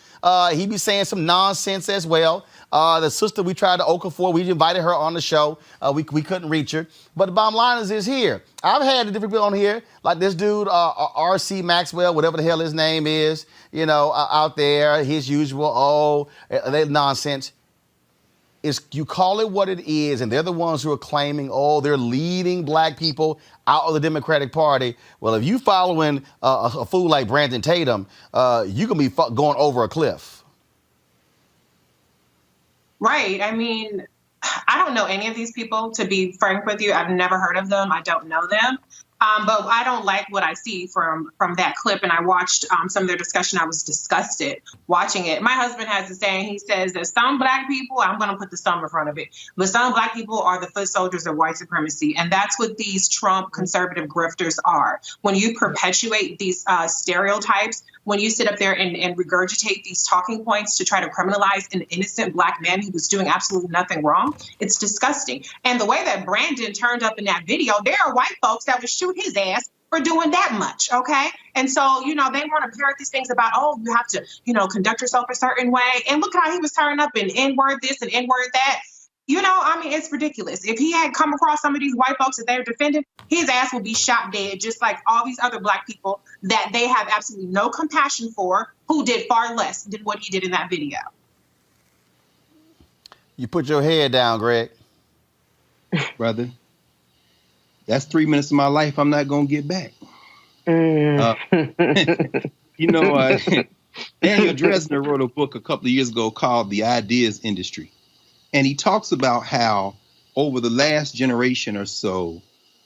S1: He be saying some nonsense as well. The sister we tried to Okafor, we invited her on the show. We couldn't reach her. But the bottom line is here. I've had the different people on here, like this dude, R.C. Maxwell, whatever the hell his name is, out there, his usual, that nonsense. You call it what it is, and they're the ones who are claiming, they're leading black people out of the Democratic Party. Well, if you following a fool like Brandon Tatum, you can be going over a cliff.
S2: Right. I mean, I don't know any of these people, to be frank with you. I've never heard of them. I don't know them. But I don't like what I see from that clip. And I watched some of their discussion. I was disgusted watching it. My husband has a saying. He says that some black people, I'm going to put the some in front of it, but some black people are the foot soldiers of white supremacy. And that's what these Trump conservative grifters are. When you perpetuate these stereotypes, when you sit up there and regurgitate these talking points to try to criminalize an innocent black man who was doing absolutely nothing wrong, it's disgusting. And the way that Brandon turned up in that video, there are white folks that would shoot his ass for doing that much, okay? And so, they want to parrot these things about, you have to, conduct yourself a certain way. And look how he was turning up and N-word this and N-word that. It's ridiculous. If he had come across some of these white folks that they were defending, his ass would be shot dead, just like all these other black people that they have absolutely no compassion for, who did far less than what he did in that video.
S1: You put your head down, Greg.
S22: Brother, that's 3 minutes of my life I'm not going to get back. Daniel Dresner wrote a book a couple of years ago called The Ideas Industry. And he talks about how over the last generation or so,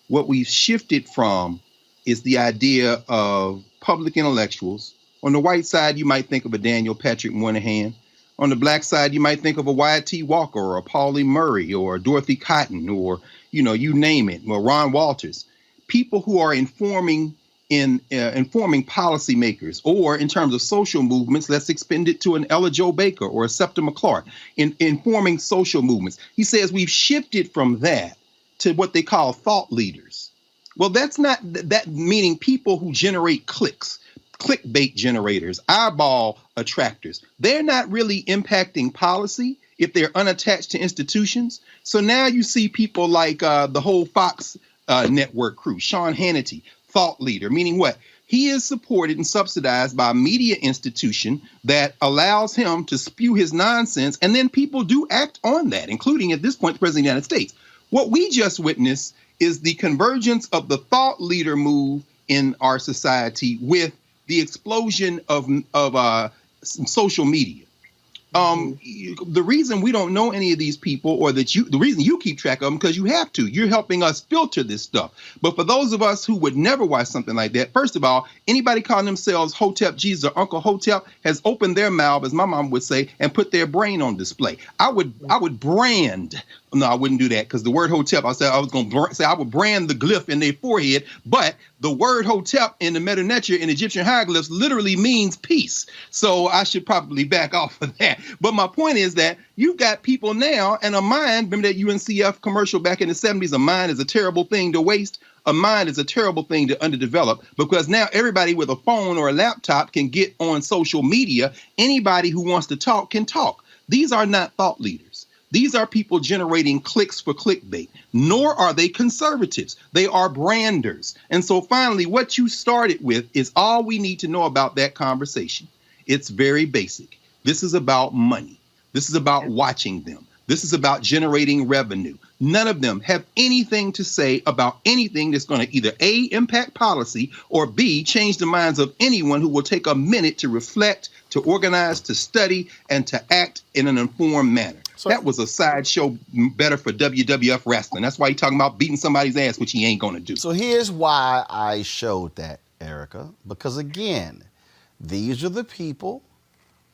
S22: what we've shifted from is the idea of public intellectuals. On the white side, you might think of a Daniel Patrick Moynihan. On the black side, you might think of a Wyatt T. Walker or a Pauli Murray or Dorothy Cotton or, you name it, or Ron Walters. People who are informing policymakers, or in terms of social movements, let's extend it to an Ella Jo Baker or a Septima Clark, informing social movements. He says we've shifted from that to what they call thought leaders. Well, that's not that, meaning people who generate clicks, clickbait generators, eyeball attractors. They're not really impacting policy if they're unattached to institutions. So now you see people like the whole Fox network crew, Sean Hannity, thought leader, meaning what? He is supported and subsidized by a media institution that allows him to spew his nonsense, and then people do act on that, including at this point the President of the United States. What we just witnessed is the convergence of the thought leader move in our society with the explosion of social media. The reason we don't know any of these people, or the reason you keep track of them, because you have to. You're helping us filter this stuff. But for those of us who would never watch something like that, first of all, anybody calling themselves Hotep Jesus or Uncle Hotep has opened their mouth, as my mom would say, and put their brain on display. I would brand. No, I wouldn't do that, because the word Hotep, I would brand the glyph in their forehead, but the word Hotep in the Medu Neter in Egyptian hieroglyphs literally means peace. So I should probably back off of that. But my point is that you've got people now, and a mind, remember that UNCF commercial back in the 70s, a mind is a terrible thing to waste. A mind is a terrible thing to underdevelop, because now everybody with a phone or a laptop can get on social media. Anybody who wants to talk can talk. These are not thought leaders. These are people generating clicks for clickbait, nor are they conservatives. They are branders. And so finally, what you started with is all we need to know about that conversation. It's very basic. This is about money. This is about watching them. This is about generating revenue. None of them have anything to say about anything that's going to either A, impact policy, or B, change the minds of anyone who will take a minute to reflect, to organize, to study, and to act in an informed manner. So that was a sideshow better for WWF wrestling. That's why he's talking about beating somebody's ass, which he ain't going to do.
S1: So here's why I showed that, Erica, because again, these are the people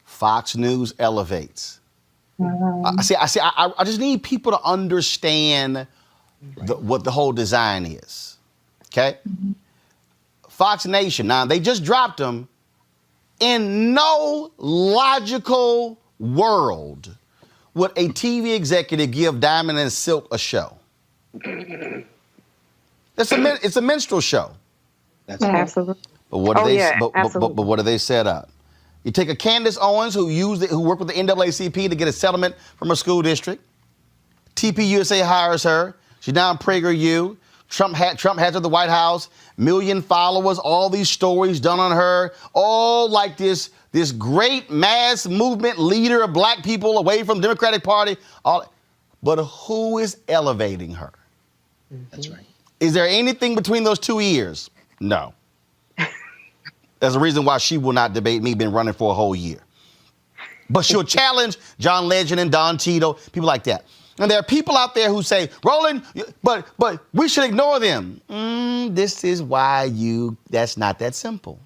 S1: Fox News elevates. I just need people to understand what the whole design is, okay? Fox Nation, now they just dropped them. In no logical world would a TV executive give Diamond and Silk a show. It's a minstrel show.
S22: That's right.
S3: Absolutely.
S1: But what do they set up? You take a Candace Owens who worked with the NAACP to get a settlement from her school district. TPUSA hires her. She's now in PragerU. Trump has her at the White House. 1 million followers. All these stories done on her. All like this great mass movement leader of black people away from the Democratic Party. But who is elevating her?
S22: That's right.
S1: Is there anything between those two ears? No. There's a reason why she will not debate me, been running for a whole year. But she'll challenge John Legend and Don Tito, people like that. And there are people out there who say, Roland, but we should ignore them. This is why that's not that simple.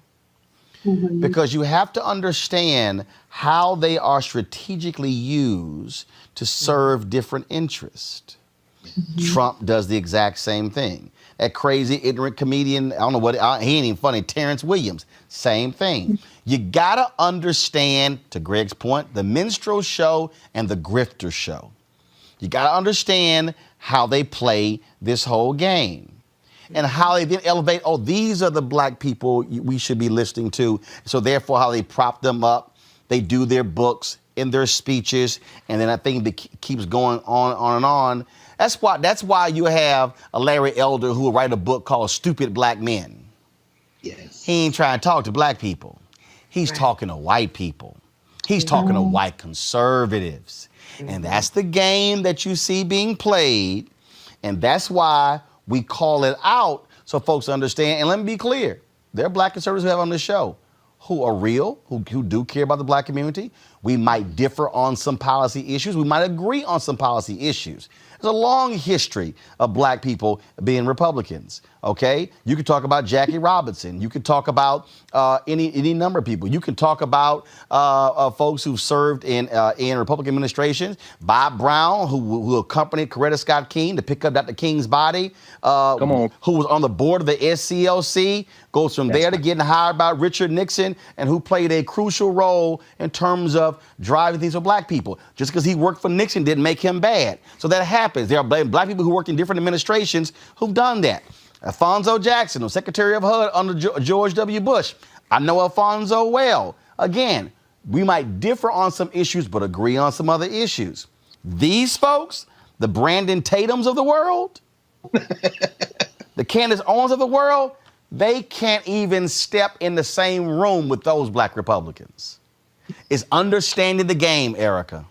S1: Mm-hmm. Because you have to understand how they are strategically used to serve different interests. Mm-hmm. Trump does the exact same thing. That crazy, ignorant comedian, I don't know what, he ain't even funny, Terrence Williams, same thing. You gotta understand, to Greg's point, the Minstrel show and the grifter show. You gotta understand how they play this whole game and how they then elevate, these are the black people we should be listening to. So therefore, how they prop them up, they do their books, in their speeches, and then I think it keeps going on and on. That's why you have a Larry Elder who will write a book called Stupid Black Men.
S22: Yes.
S1: He ain't trying to talk to black people. He's talking to white people. He's talking to white conservatives. And that's the game that you see being played. And that's why we call it out so folks understand. And let me be clear. There are black conservatives who have on this show who are real, who do care about the black community. We might differ on some policy issues. We might agree on some policy issues. There's a long history of black people being Republicans, okay? You could talk about Jackie Robinson. You could talk about any number of people. You can talk about folks who've served in Republican administrations. Bob Brown, who accompanied Coretta Scott King to pick up Dr. King's body.
S22: Come on.
S1: Who was on the board of the SCLC, goes from there to getting hired by Richard Nixon, and who played a crucial role in terms of driving things for black people. Just because he worked for Nixon didn't make him bad. So that happens. There are black people who worked in different administrations who've done that. Alfonso Jackson, the Secretary of HUD under George W. Bush. I know Alfonso well. Again, we might differ on some issues, but agree on some other issues. These folks, the Brandon Tatums of the world, the Candace Owens of the world, they can't even step in the same room with those black Republicans. It's understanding the game, Erica.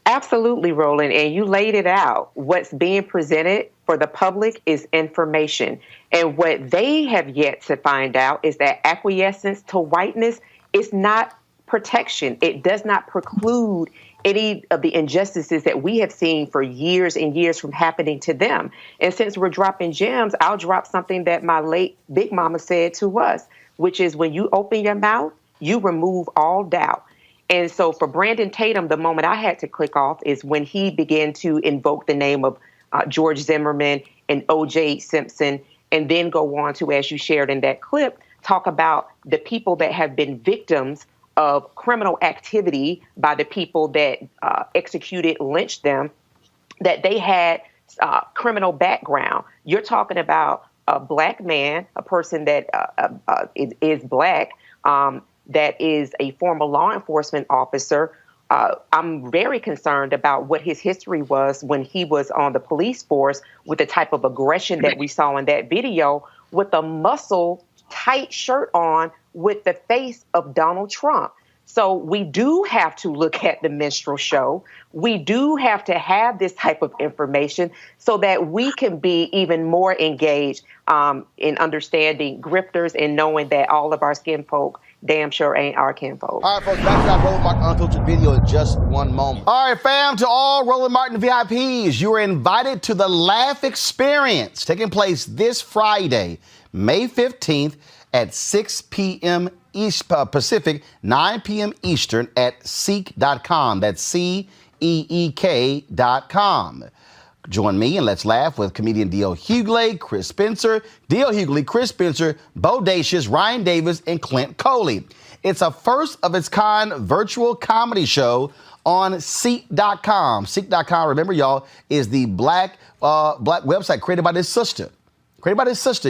S3: Absolutely, Roland. And you laid it out. What's being presented for the public is information. And what they have yet to find out is that acquiescence to whiteness is not protection. It does not preclude any of the injustices that we have seen for years and years from happening to them. And since we're dropping gems, I'll drop something that my late Big Mama said to us, which is when you open your mouth, you remove all doubt. And so for Brandon Tatum, the moment I had to click off is when he began to invoke the name of George Zimmerman and O.J. Simpson, and then go on to, as you shared in that clip, talk about the people that have been victims of criminal activity by the people that executed, lynched them, that they had criminal background. You're talking about a black man, a person that is black, that is a former law enforcement officer. I'm very concerned about what his history was when he was on the police force, with the type of aggression that we saw in that video, with a muscle tight shirt on with the face of Donald Trump. So we do have to look at the Minstrel show. We do have to have this type of information so that we can be even more engaged in understanding grifters and knowing that all of our skin folk damn sure ain't our kinfolk.
S1: All right, folks, back to our Roland Martin Unfiltered video in just one moment. All right, fam, to all Roland Martin VIPs, you are invited to the Laugh Experience, taking place this Friday, May 15th at 6 p.m. Pacific, 9 p.m. Eastern at seek.com. That's CEEK.com. Join me and let's laugh with comedian D.L. Hughley, Chris Spencer, D.L. Hughley, Chris Spencer, Bodacious, Ryan Davis, and Clint Coley. It's a first-of-its-kind virtual comedy show on Seek.com. Seek.com, remember, y'all, is the black website created by this sister.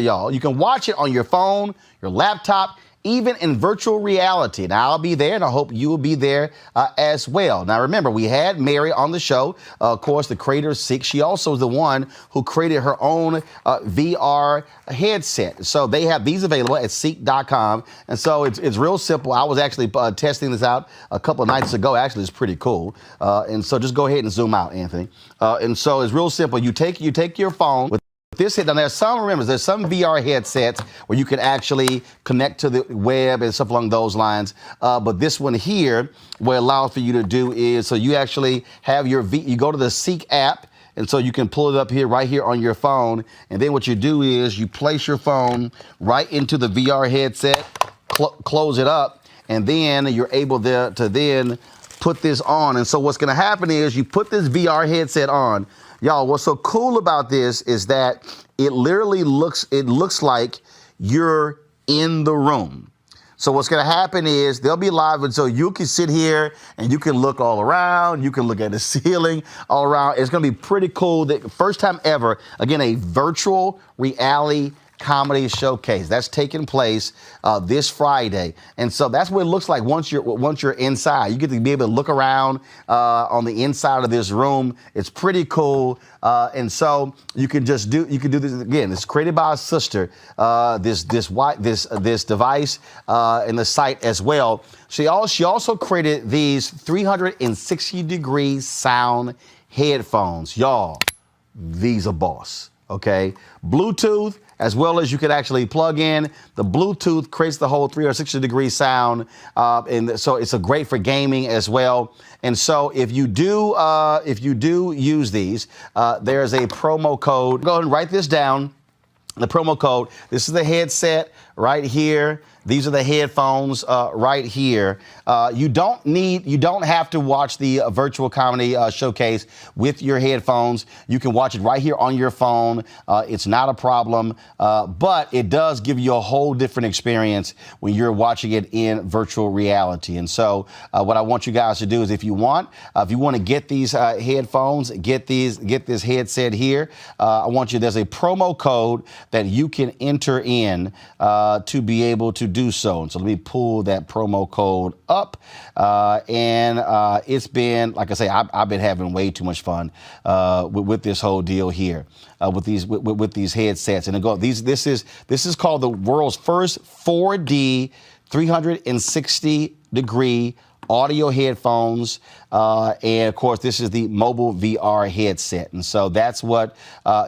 S1: Y'all. You can watch it on your phone, your laptop, even in virtual reality. Now, I'll be there, and I hope you will be there as well. Now, remember, we had Mary on the show, of course, the creator of Seek. She also is the one who created her own VR headset. So they have these available at Seek.com. And so it's real simple. I was actually testing this out a couple of nights ago. Actually, it's pretty cool. And so just go ahead and zoom out, Anthony. And so it's real simple. You take your phone with this head. Now, there's some VR headsets where you can actually connect to the web and stuff along those lines. But this one here, what it allows for you to do is, so you actually have you go to the Seek app, and so you can pull it up here, right here on your phone. And then what you do is you place your phone right into the VR headset, close it up, and then you're able to then put this on. And so what's going to happen is you put this VR headset on. Y'all, what's so cool about this is that it literally looks like you're in the room. So what's going to happen is they'll be live, and so you can sit here and you can look all around. You can look at the ceiling all around. It's going to be pretty cool. The first time ever, again, a virtual reality comedy showcase that's taking place this Friday. And so that's what it looks like once you're inside. You get to be able to look around on the inside of this room. It's pretty cool. And so you can do this again. It's created by a sister, this device and the site as well. She also created these 360-degree sound headphones. Y'all, these are boss. Okay, Bluetooth, as well as you can actually plug in. The Bluetooth creates the whole 360-degree sound, and so it's a great for gaming as well. And so if you do use these, there's a promo code. Go ahead and write this down. The promo code. This is the headset right here. These are the headphones right here. You don't have to watch the virtual comedy showcase with your headphones. You can watch it right here on your phone. It's not a problem, but it does give you a whole different experience when you're watching it in virtual reality. And so what I want you guys to do is if you want to get these headphones, get this headset here, I want you, there's a promo code that you can enter in to be able to do so. And so let me pull that promo code up. And it's been, like I say, I've been having way too much fun with this whole deal here, with these headsets. And this is called the world's first 4D 360-degree audio headphones, and of course this is the mobile VR headset, and so that's what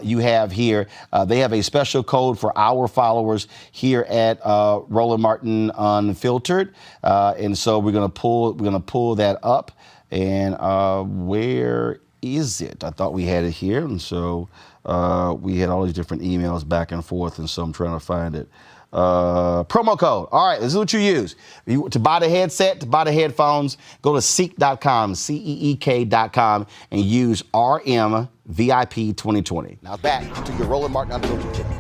S1: you have here. They have a special code for our followers here at Roland Martin Unfiltered, and so we're gonna pull that up. And where is it? I thought we had it here, and so we had all these different emails back and forth, and so I'm trying to find it. Promo code. All right, this is what you use. To buy the headset, to buy the headphones, go to seek.com, CEEK.com, and use RMVIP 2020. Now back to your Roland Martin Unfiltered ticket.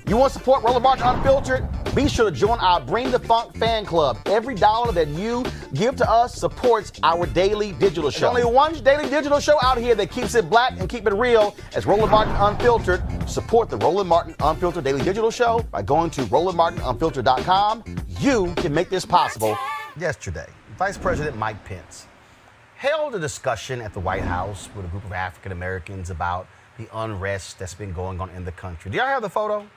S1: You want to support Roland Martin Unfiltered? Be sure to join our Bring the Funk fan club. Every dollar that you give to us supports our daily digital show. There's only one daily digital show out here that keeps it black and keep it real as Roland Martin Unfiltered. Support the Roland Martin Unfiltered daily digital show by going to RolandMartinUnfiltered.com. You can make this possible. Yesterday, Vice President Mike Pence held a discussion at the White House with a group of African Americans about the unrest that's been going on in the country. Do y'all have the photo?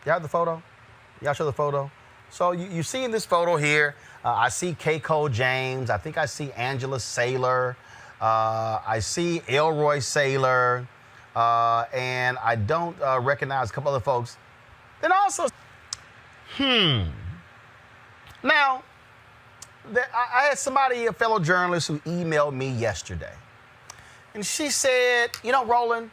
S1: Y'all have the photo? Y'all show the photo? So you see in this photo here, I see Keiko James. I think I see Angela Saylor. I see Elroy Saylor. And I don't recognize a couple other folks. Then also, Now, I had somebody, a fellow journalist, who emailed me yesterday. And she said, you know, Roland,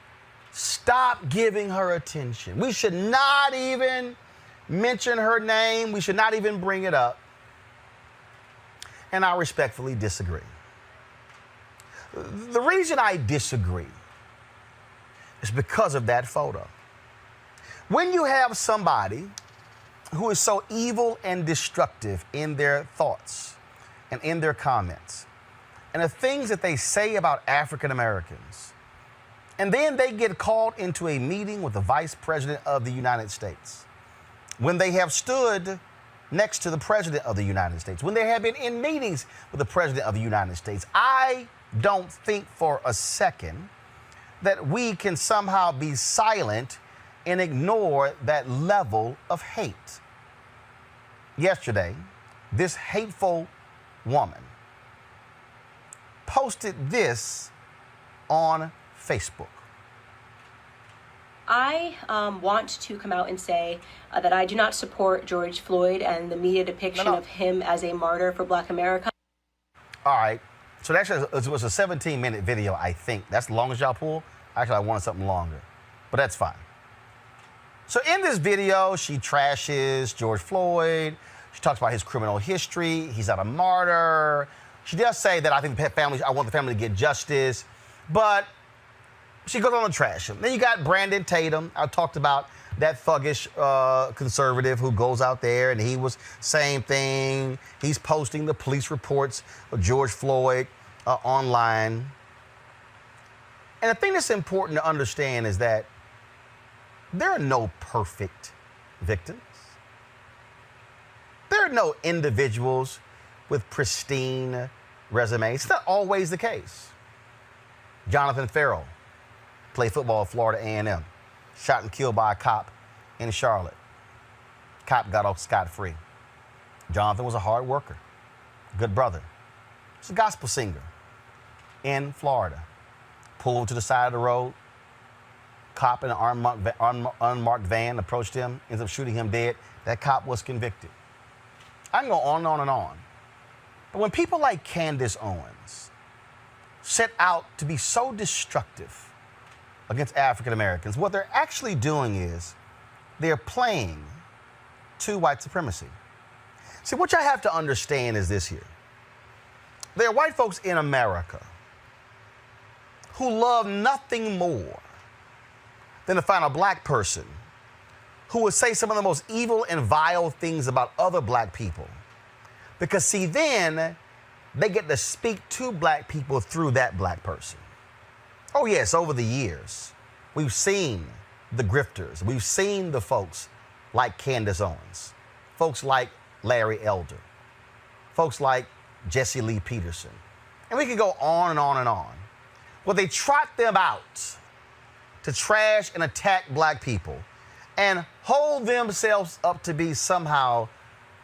S1: stop giving her attention. We should not even mention her name. We should not even bring it up. And I respectfully disagree. The reason I disagree is because of that photo. When you have somebody who is so evil and destructive in their thoughts and in their comments, and the things that they say about African Americans, and then they get called into a meeting with the Vice President of the United States, when they have stood next to the President of the United States, when they have been in meetings with the President of the United States, I don't think for a second that we can somehow be silent and ignore that level of hate. Yesterday, this hateful woman posted this on Facebook.
S8: I want to come out and say that I do not support George Floyd and the media depiction of him as a martyr for Black America.
S1: All right. So actually, it was a 17-minute video, I think. That's the longest y'all pull? Actually, I wanted something longer. But that's fine. So in this video, she trashes George Floyd. She talks about his criminal history. He's not a martyr. She does say that I want the family to get justice. But she goes on to trash him. Then you got Brandon Tatum. I talked about that thuggish conservative who goes out there and he was same thing. He's posting the police reports of George Floyd online. And the thing that's important to understand is that there are no perfect victims. There are no individuals with pristine resumes. It's not always the case. Jonathan Ferrell played football at Florida A&M, shot and killed by a cop in Charlotte. Cop got off scot-free. Jonathan was a hard worker, good brother. He's a gospel singer in Florida. Pulled to the side of the road. Cop in an unmarked van approached him, ends up shooting him dead. That cop was convicted. I can go on and on and on. But when people like Candace Owens set out to be so destructive against African Americans, what they're actually doing is they're playing to white supremacy. See, what you have to understand is this here. There are white folks in America who love nothing more than to find a black person who would say some of the most evil and vile things about other black people. Because see, then they get to speak to black people through that black person. Oh yes, over the years, we've seen the grifters. We've seen the folks like Candace Owens, folks like Larry Elder, folks like Jesse Lee Peterson. And we can go on and on and on. Well, they trot them out to trash and attack black people and hold themselves up to be somehow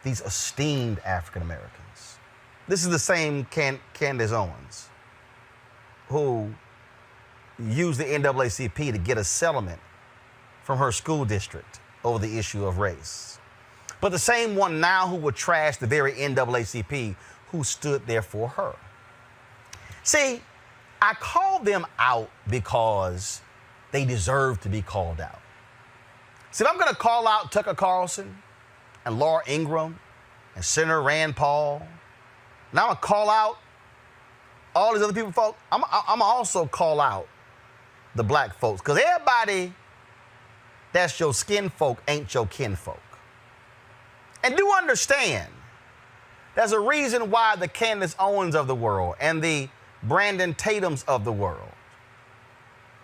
S1: these esteemed African Americans. This is the same Candace Owens who used the NAACP to get a settlement from her school district over the issue of race. But the same one now who would trash the very NAACP who stood there for her. See, I call them out because they deserve to be called out. See, if I'm going to call out Tucker Carlson and Laura Ingraham and Senator Rand Paul, now I'm going to call out all these other people, folks, I'm going to also call out the black folks, because everybody that's your skin folk ain't your kin folk. And do understand, there's a reason why the Candace Owens of the world and the Brandon Tatums of the world,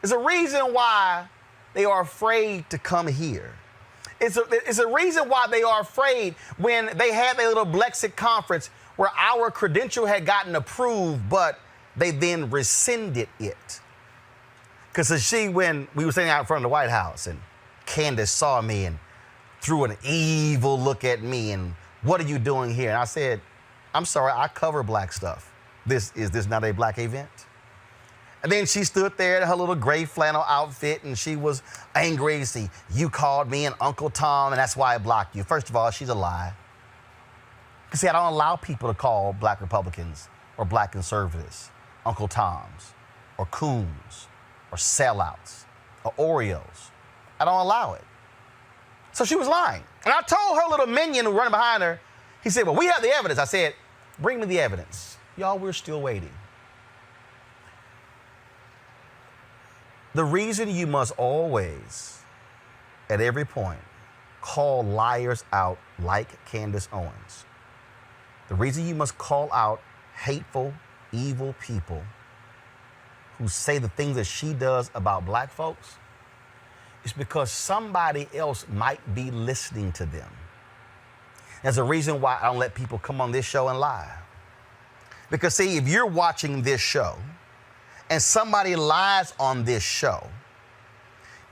S1: there's a reason why they are afraid to come here. It's a reason why they are afraid when they had their little Blexit conference where our credential had gotten approved, but they then rescinded it. Because see, when we were sitting out in front of the White House and Candace saw me and threw an evil look at me and, what are you doing here? And I said, I'm sorry, I cover black stuff. Is this not a black event? And then she stood there in her little gray flannel outfit and she was angry. See, you called me an Uncle Tom and that's why I blocked you. First of all, she's a lie. Because see, I don't allow people to call black Republicans or black conservatives Uncle Toms or coons or sellouts or Oreos. I don't allow it. So she was lying. And I told her little minion who running behind her, he said, well, we have the evidence. I said, bring me the evidence. Y'all, we're still waiting. The reason you must always, at every point, call liars out like Candace Owens, the reason you must call out hateful, evil people who say the things that she does about black folks is because somebody else might be listening to them. There's a reason why I don't let people come on this show and lie. Because see, if you're watching this show and somebody lies on this show,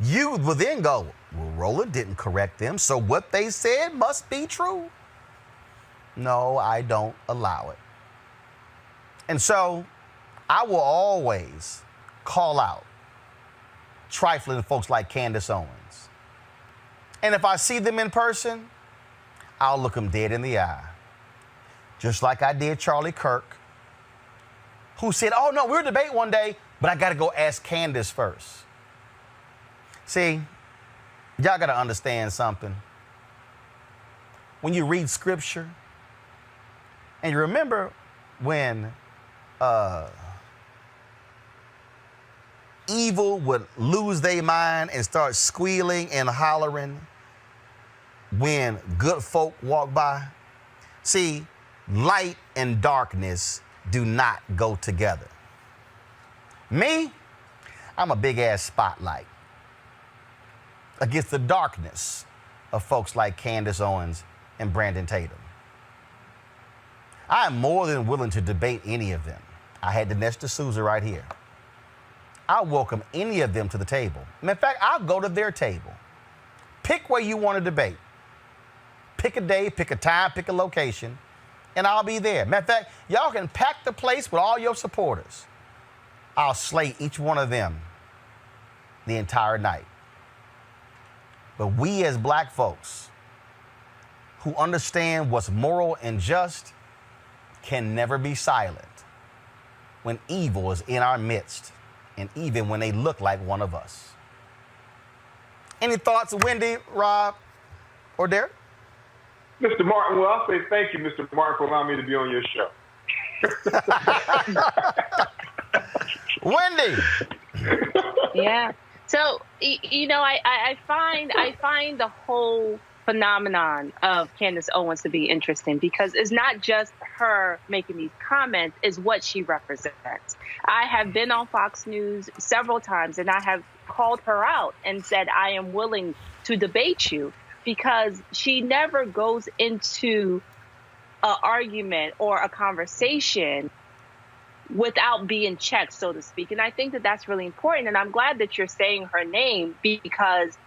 S1: you will then go, well, Roland didn't correct them, so what they said must be true. No, I don't allow it. And so I will always call out trifling folks like Candace Owens. And if I see them in person, I'll look them dead in the eye. Just like I did Charlie Kirk, who said, oh no, we were debating one day, but I gotta go ask Candace first. See, y'all gotta understand something. When you read scripture, and you remember when evil would lose their mind and start squealing and hollering when good folk walk by? See, light and darkness do not go together. Me, I'm a big ass spotlight against the darkness of folks like Candace Owens and Brandon Tatum. I am more than willing to debate any of them. I had Dinesh D'Souza right here. I'll welcome any of them to the table. And in fact, I'll go to their table. Pick where you want to debate. pick a day, pick a time, pick a location, and I'll be there. Matter of fact, y'all can pack the place with all your supporters. I'll slay each one of them the entire night. But we as black folks who understand what's moral and just can never be silent when evil is in our midst, and even when they look like one of us. Any thoughts, Wendy, Rob, or Derek?
S4: Mr. Martin, well, I'll say thank you, Mr. Martin, for allowing me to be on your show.
S1: Wendy.
S7: Yeah. So, you know, I find the whole phenomenon of Candace Owens to be interesting because it's not just her making these comments, it's what she represents. I have been on Fox News several times and I have called her out and said, I am willing to debate you, because she never goes into an argument or a conversation without being checked, so to speak. And I think that that's really important. And I'm glad that you're saying her name, because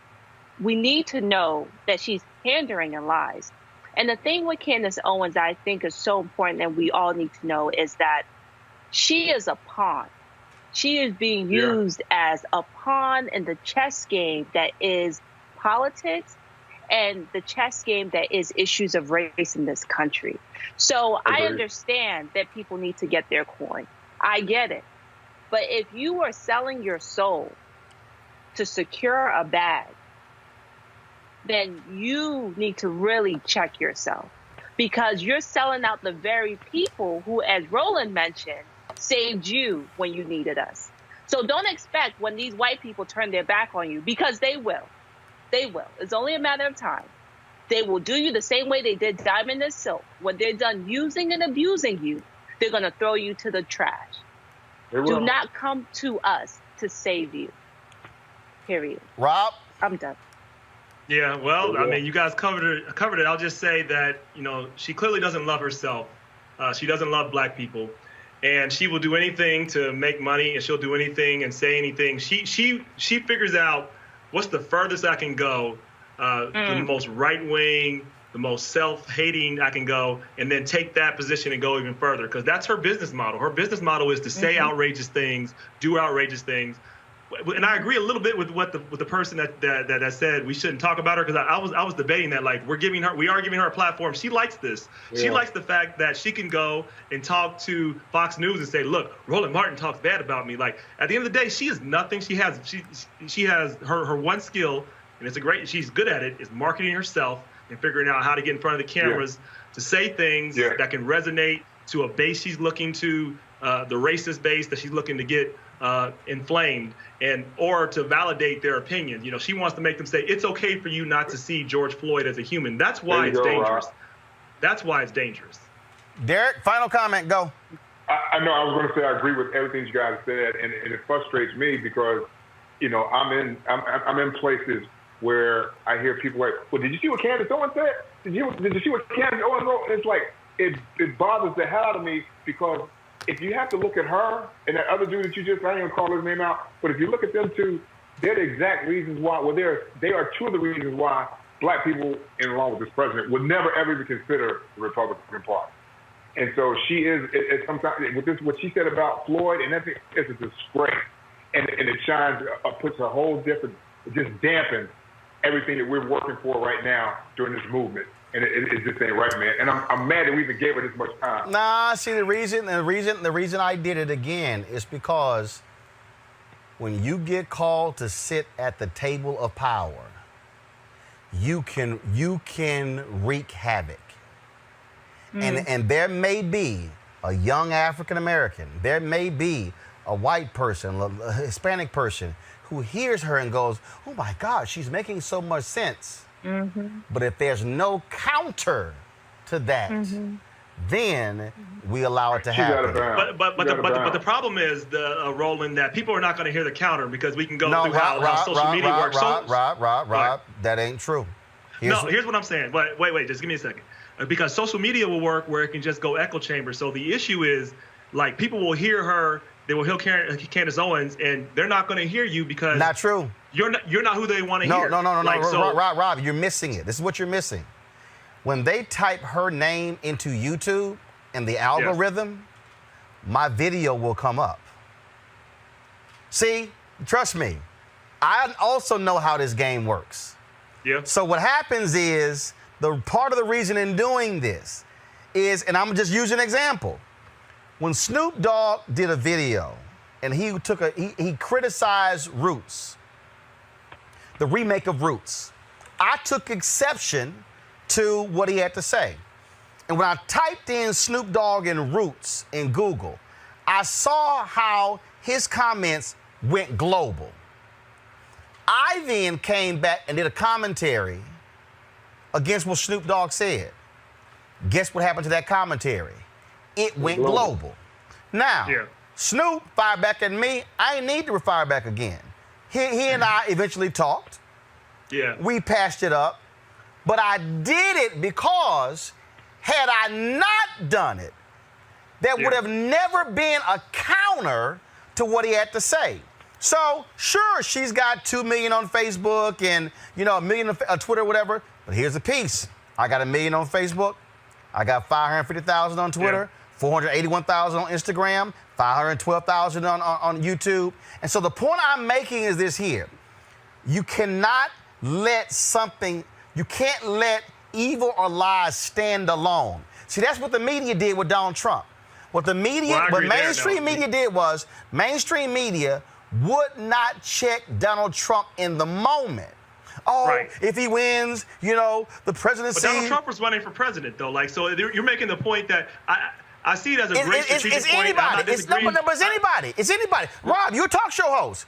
S7: we need to know that she's pandering and lies. And the thing with Candace Owens I think is so important and we all need to know is that she is a pawn. She is being used as a pawn in the chess game that is politics and the chess game that is issues of race in this country. So I understand that people need to get their coin. I get it. But if you are selling your soul to secure a bag, then you need to really check yourself, because you're selling out the very people who, as Roland mentioned, saved you when you needed us. So don't expect when these white people turn their back on you, because they will. They will. It's only a matter of time. They will do you the same way they did Diamond and Silk. When they're done using and abusing you, they're going to throw you to the trash. Do not come to us to save you. Period.
S1: Rob?
S7: I'm done.
S23: Yeah, well, I mean, you guys covered it. I'll just say that, you know, she clearly doesn't love herself. She doesn't love black people. And she will do anything to make money, and she'll do anything and say anything. She figures out what's the furthest I can go, the most right-wing, the most self-hating I can go, and then take that position and go even further, because that's her business model. Her business model is to say outrageous things, do outrageous things. And I agree a little bit with what the person that said we shouldn't talk about her, because I was debating that, like, we are giving her a platform. She likes this. Yeah. She likes the fact that she can go and talk to Fox News and say, look, Roland Martin talks bad about me. Like, at the end of the day, she is nothing. She has her one skill, and she's good at it, is marketing herself and figuring out how to get in front of the cameras to say things that can resonate to a base she's looking to, the racist base that she's looking to get inflamed, or to validate their opinion. You know, she wants to make them say it's okay for you not to see George Floyd as a human. That's why it's dangerous. Rob. That's why it's dangerous.
S1: Derek, final comment. Go.
S4: I know. I was going to say I agree with everything you guys said, and it frustrates me because, you know, I'm in places where I hear people like, well, did you see what Candace Owens said? Did you see what Candace Owens wrote? And it's like it bothers the hell out of me, because if you have to look at her and that other dude that you just, I ain't gonna call his name out, but if you look at them two, they're the exact reasons why, they are two of the reasons why black people, in along with this president, would never ever even consider the Republican Party. And so she is, sometimes, with this, what she said about Floyd, and that's it's a disgrace. And it shines, puts a whole different, it just dampens everything that we're working for right now during this movement. And it just ain't right, man. And I'm mad that we even gave her this much time.
S1: Nah, see, the reason I did it again is because when you get called to sit at the table of power, you can wreak havoc. And there may be a young African American, there may be a white person, a Hispanic person who hears her and goes, "Oh my God, she's making so much sense." But if there's no counter to that, then we allow it to happen.
S23: But the problem is, Roland, that people are not going to hear the counter, because we can go through how social media works.
S1: Rob, that ain't true.
S23: Here's what I'm saying. Wait, just give me a second. Because social media will work where it can just go echo chamber. So the issue is, like, people will hear her, they will hear Candace Owens, and they're not going to hear you because
S1: not true. You're
S23: not who they want to hear.
S1: No. Rob, you're missing it. This is what you're missing. when they type her name into YouTube and the algorithm, my video will come up. See, trust me, I also know how this game works.
S23: Yeah.
S1: So what happens is, the part of the reason in doing this is, and I'm just using an example, when Snoop Dogg did a video and he criticized Roots, the remake of Roots, I took exception to what he had to say. And when I typed in Snoop Dogg and Roots in Google, I saw how his comments went global. I then came back and did a commentary against what Snoop Dogg said. Guess what happened to that commentary? It went global. Now, Snoop fired back at me. I ain't need to fire back again. He and I eventually talked.
S23: Yeah.
S1: We patched it up. But I did it because had I not done it, there would have never been a counter to what he had to say. So, sure, she's got 2 million on Facebook and, 1 million on Twitter, whatever. But here's the piece. I got 1 million on Facebook. I got 550,000 on Twitter, 481,000 on Instagram, 512,000 on YouTube. And so the point I'm making is this here. You cannot let you can't let evil or lies stand alone. See, that's what the media did with Donald Trump. What mainstream media did was, mainstream media would not check Donald Trump in the moment. If he wins, the presidency.
S23: But Donald Trump was running for president, though. So you're making the point that I see it as a great strategic point.
S1: It's anybody. It's anybody. Rob, you're a talk show host.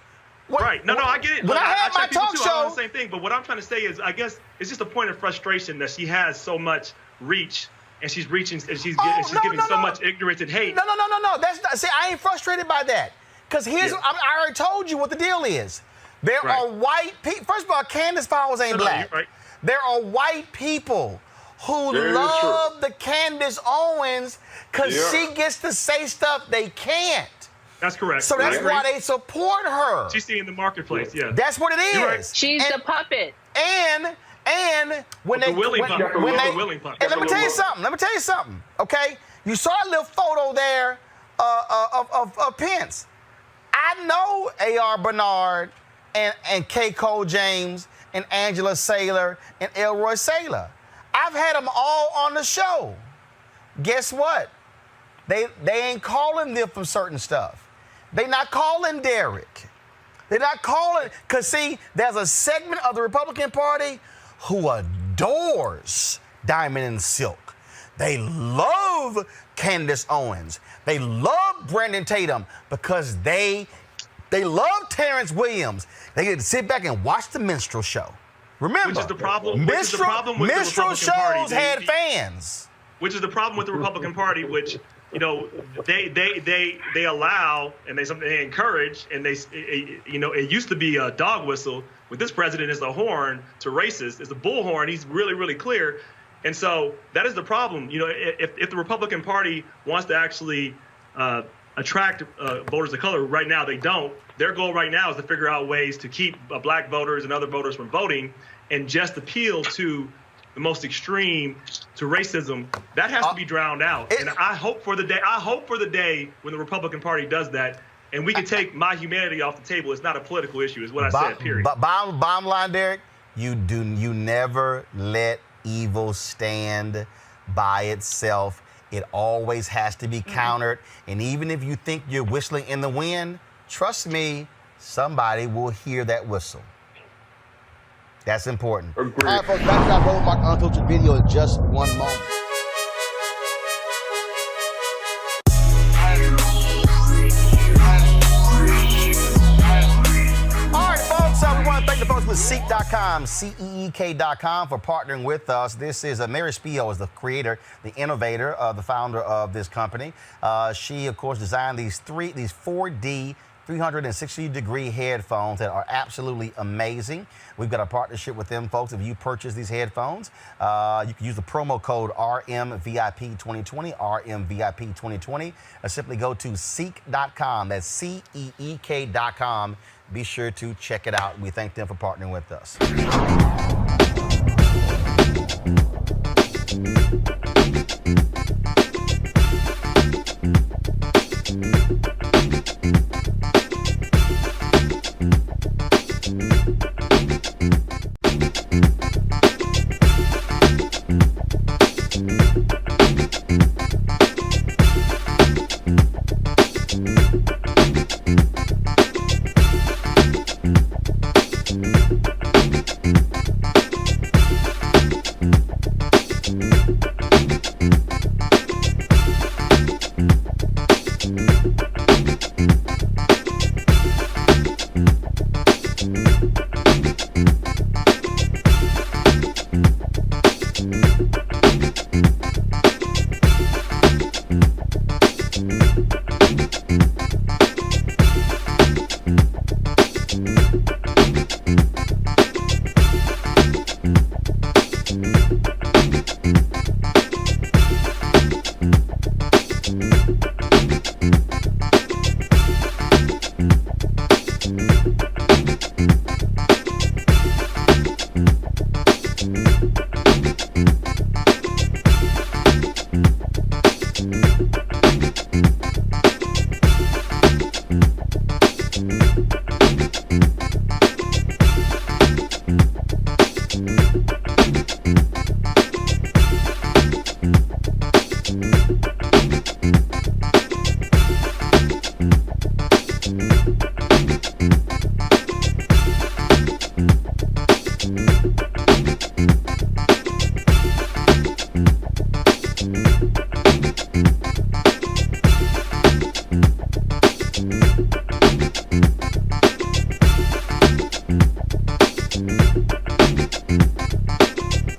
S23: Right. No, I get it.
S1: When I had my talk show,
S23: the same thing. But what I'm trying to say is, I guess it's just a point of frustration that she has so much reach, and she's reaching, and she's giving so much ignorance and hate.
S1: No. That's not. See, I ain't frustrated by that. Because I already told you what the deal is. There are white people. First of all, Candace Owens ain't black.
S23: Right.
S1: There are white people who love the Candace Owens because she gets to say stuff they can't.
S23: That's correct.
S1: So that's why they support her.
S23: She's seeing the marketplace,
S1: That's what it is.
S23: Right.
S7: She's the puppet.
S1: And when
S23: the willing puppet.
S1: And let me tell you something. Okay, you saw a little photo there of Pence. I know A.R. Bernard and K. Cole James and Angela Saylor and Elroy Saylor. I've had them all on the show. Guess what? They ain't calling them from certain stuff. They not calling Derek. They're not calling, because see, there's a segment of the Republican Party who adores Diamond and Silk. They love Candace Owens. They love Brandon Tatum because they love Terrence Williams. They get to sit back and watch the Minstrel show. Remember,
S23: which is the problem with
S1: Minstrel
S23: the Republican
S1: shows
S23: Party.
S1: had fans.
S23: Which is the problem with the Republican Party, which they allow and they encourage, and it used to be a dog whistle. With this president, is a horn to racists. It's a bullhorn. He's really, really clear. And so that is the problem. If the Republican Party wants to actually attract voters of color, right now they don't. Their goal right now is to figure out ways to keep black voters and other voters from voting, and just appeal to the most extreme, to racism. That has to be drowned out. And I hope for the day when the Republican Party does that, and we can take my humanity off the table. It's not a political issue, is what I said, period.
S1: But bottom line, Derek, you never let evil stand by itself. It always has to be countered. And even if you think you're whistling in the wind, trust me, somebody will hear that whistle. That's important.
S4: Agreed.
S1: All right, folks, back to our Roland Martin Unfiltered video in just one moment. All right, folks, we want to thank the folks with Seek.com, CEEK.com, for partnering with us. This is Mary Spio, is the creator, the innovator, the founder of this company. She, of course, designed these 4D 360-degree headphones that are absolutely amazing. We've got a partnership with them, folks. If you purchase these headphones, you can use the promo code RMVIP2020, RMVIP2020. Simply go to Seek.com. That's CEEK.com. Be sure to check it out. We thank them for partnering with us.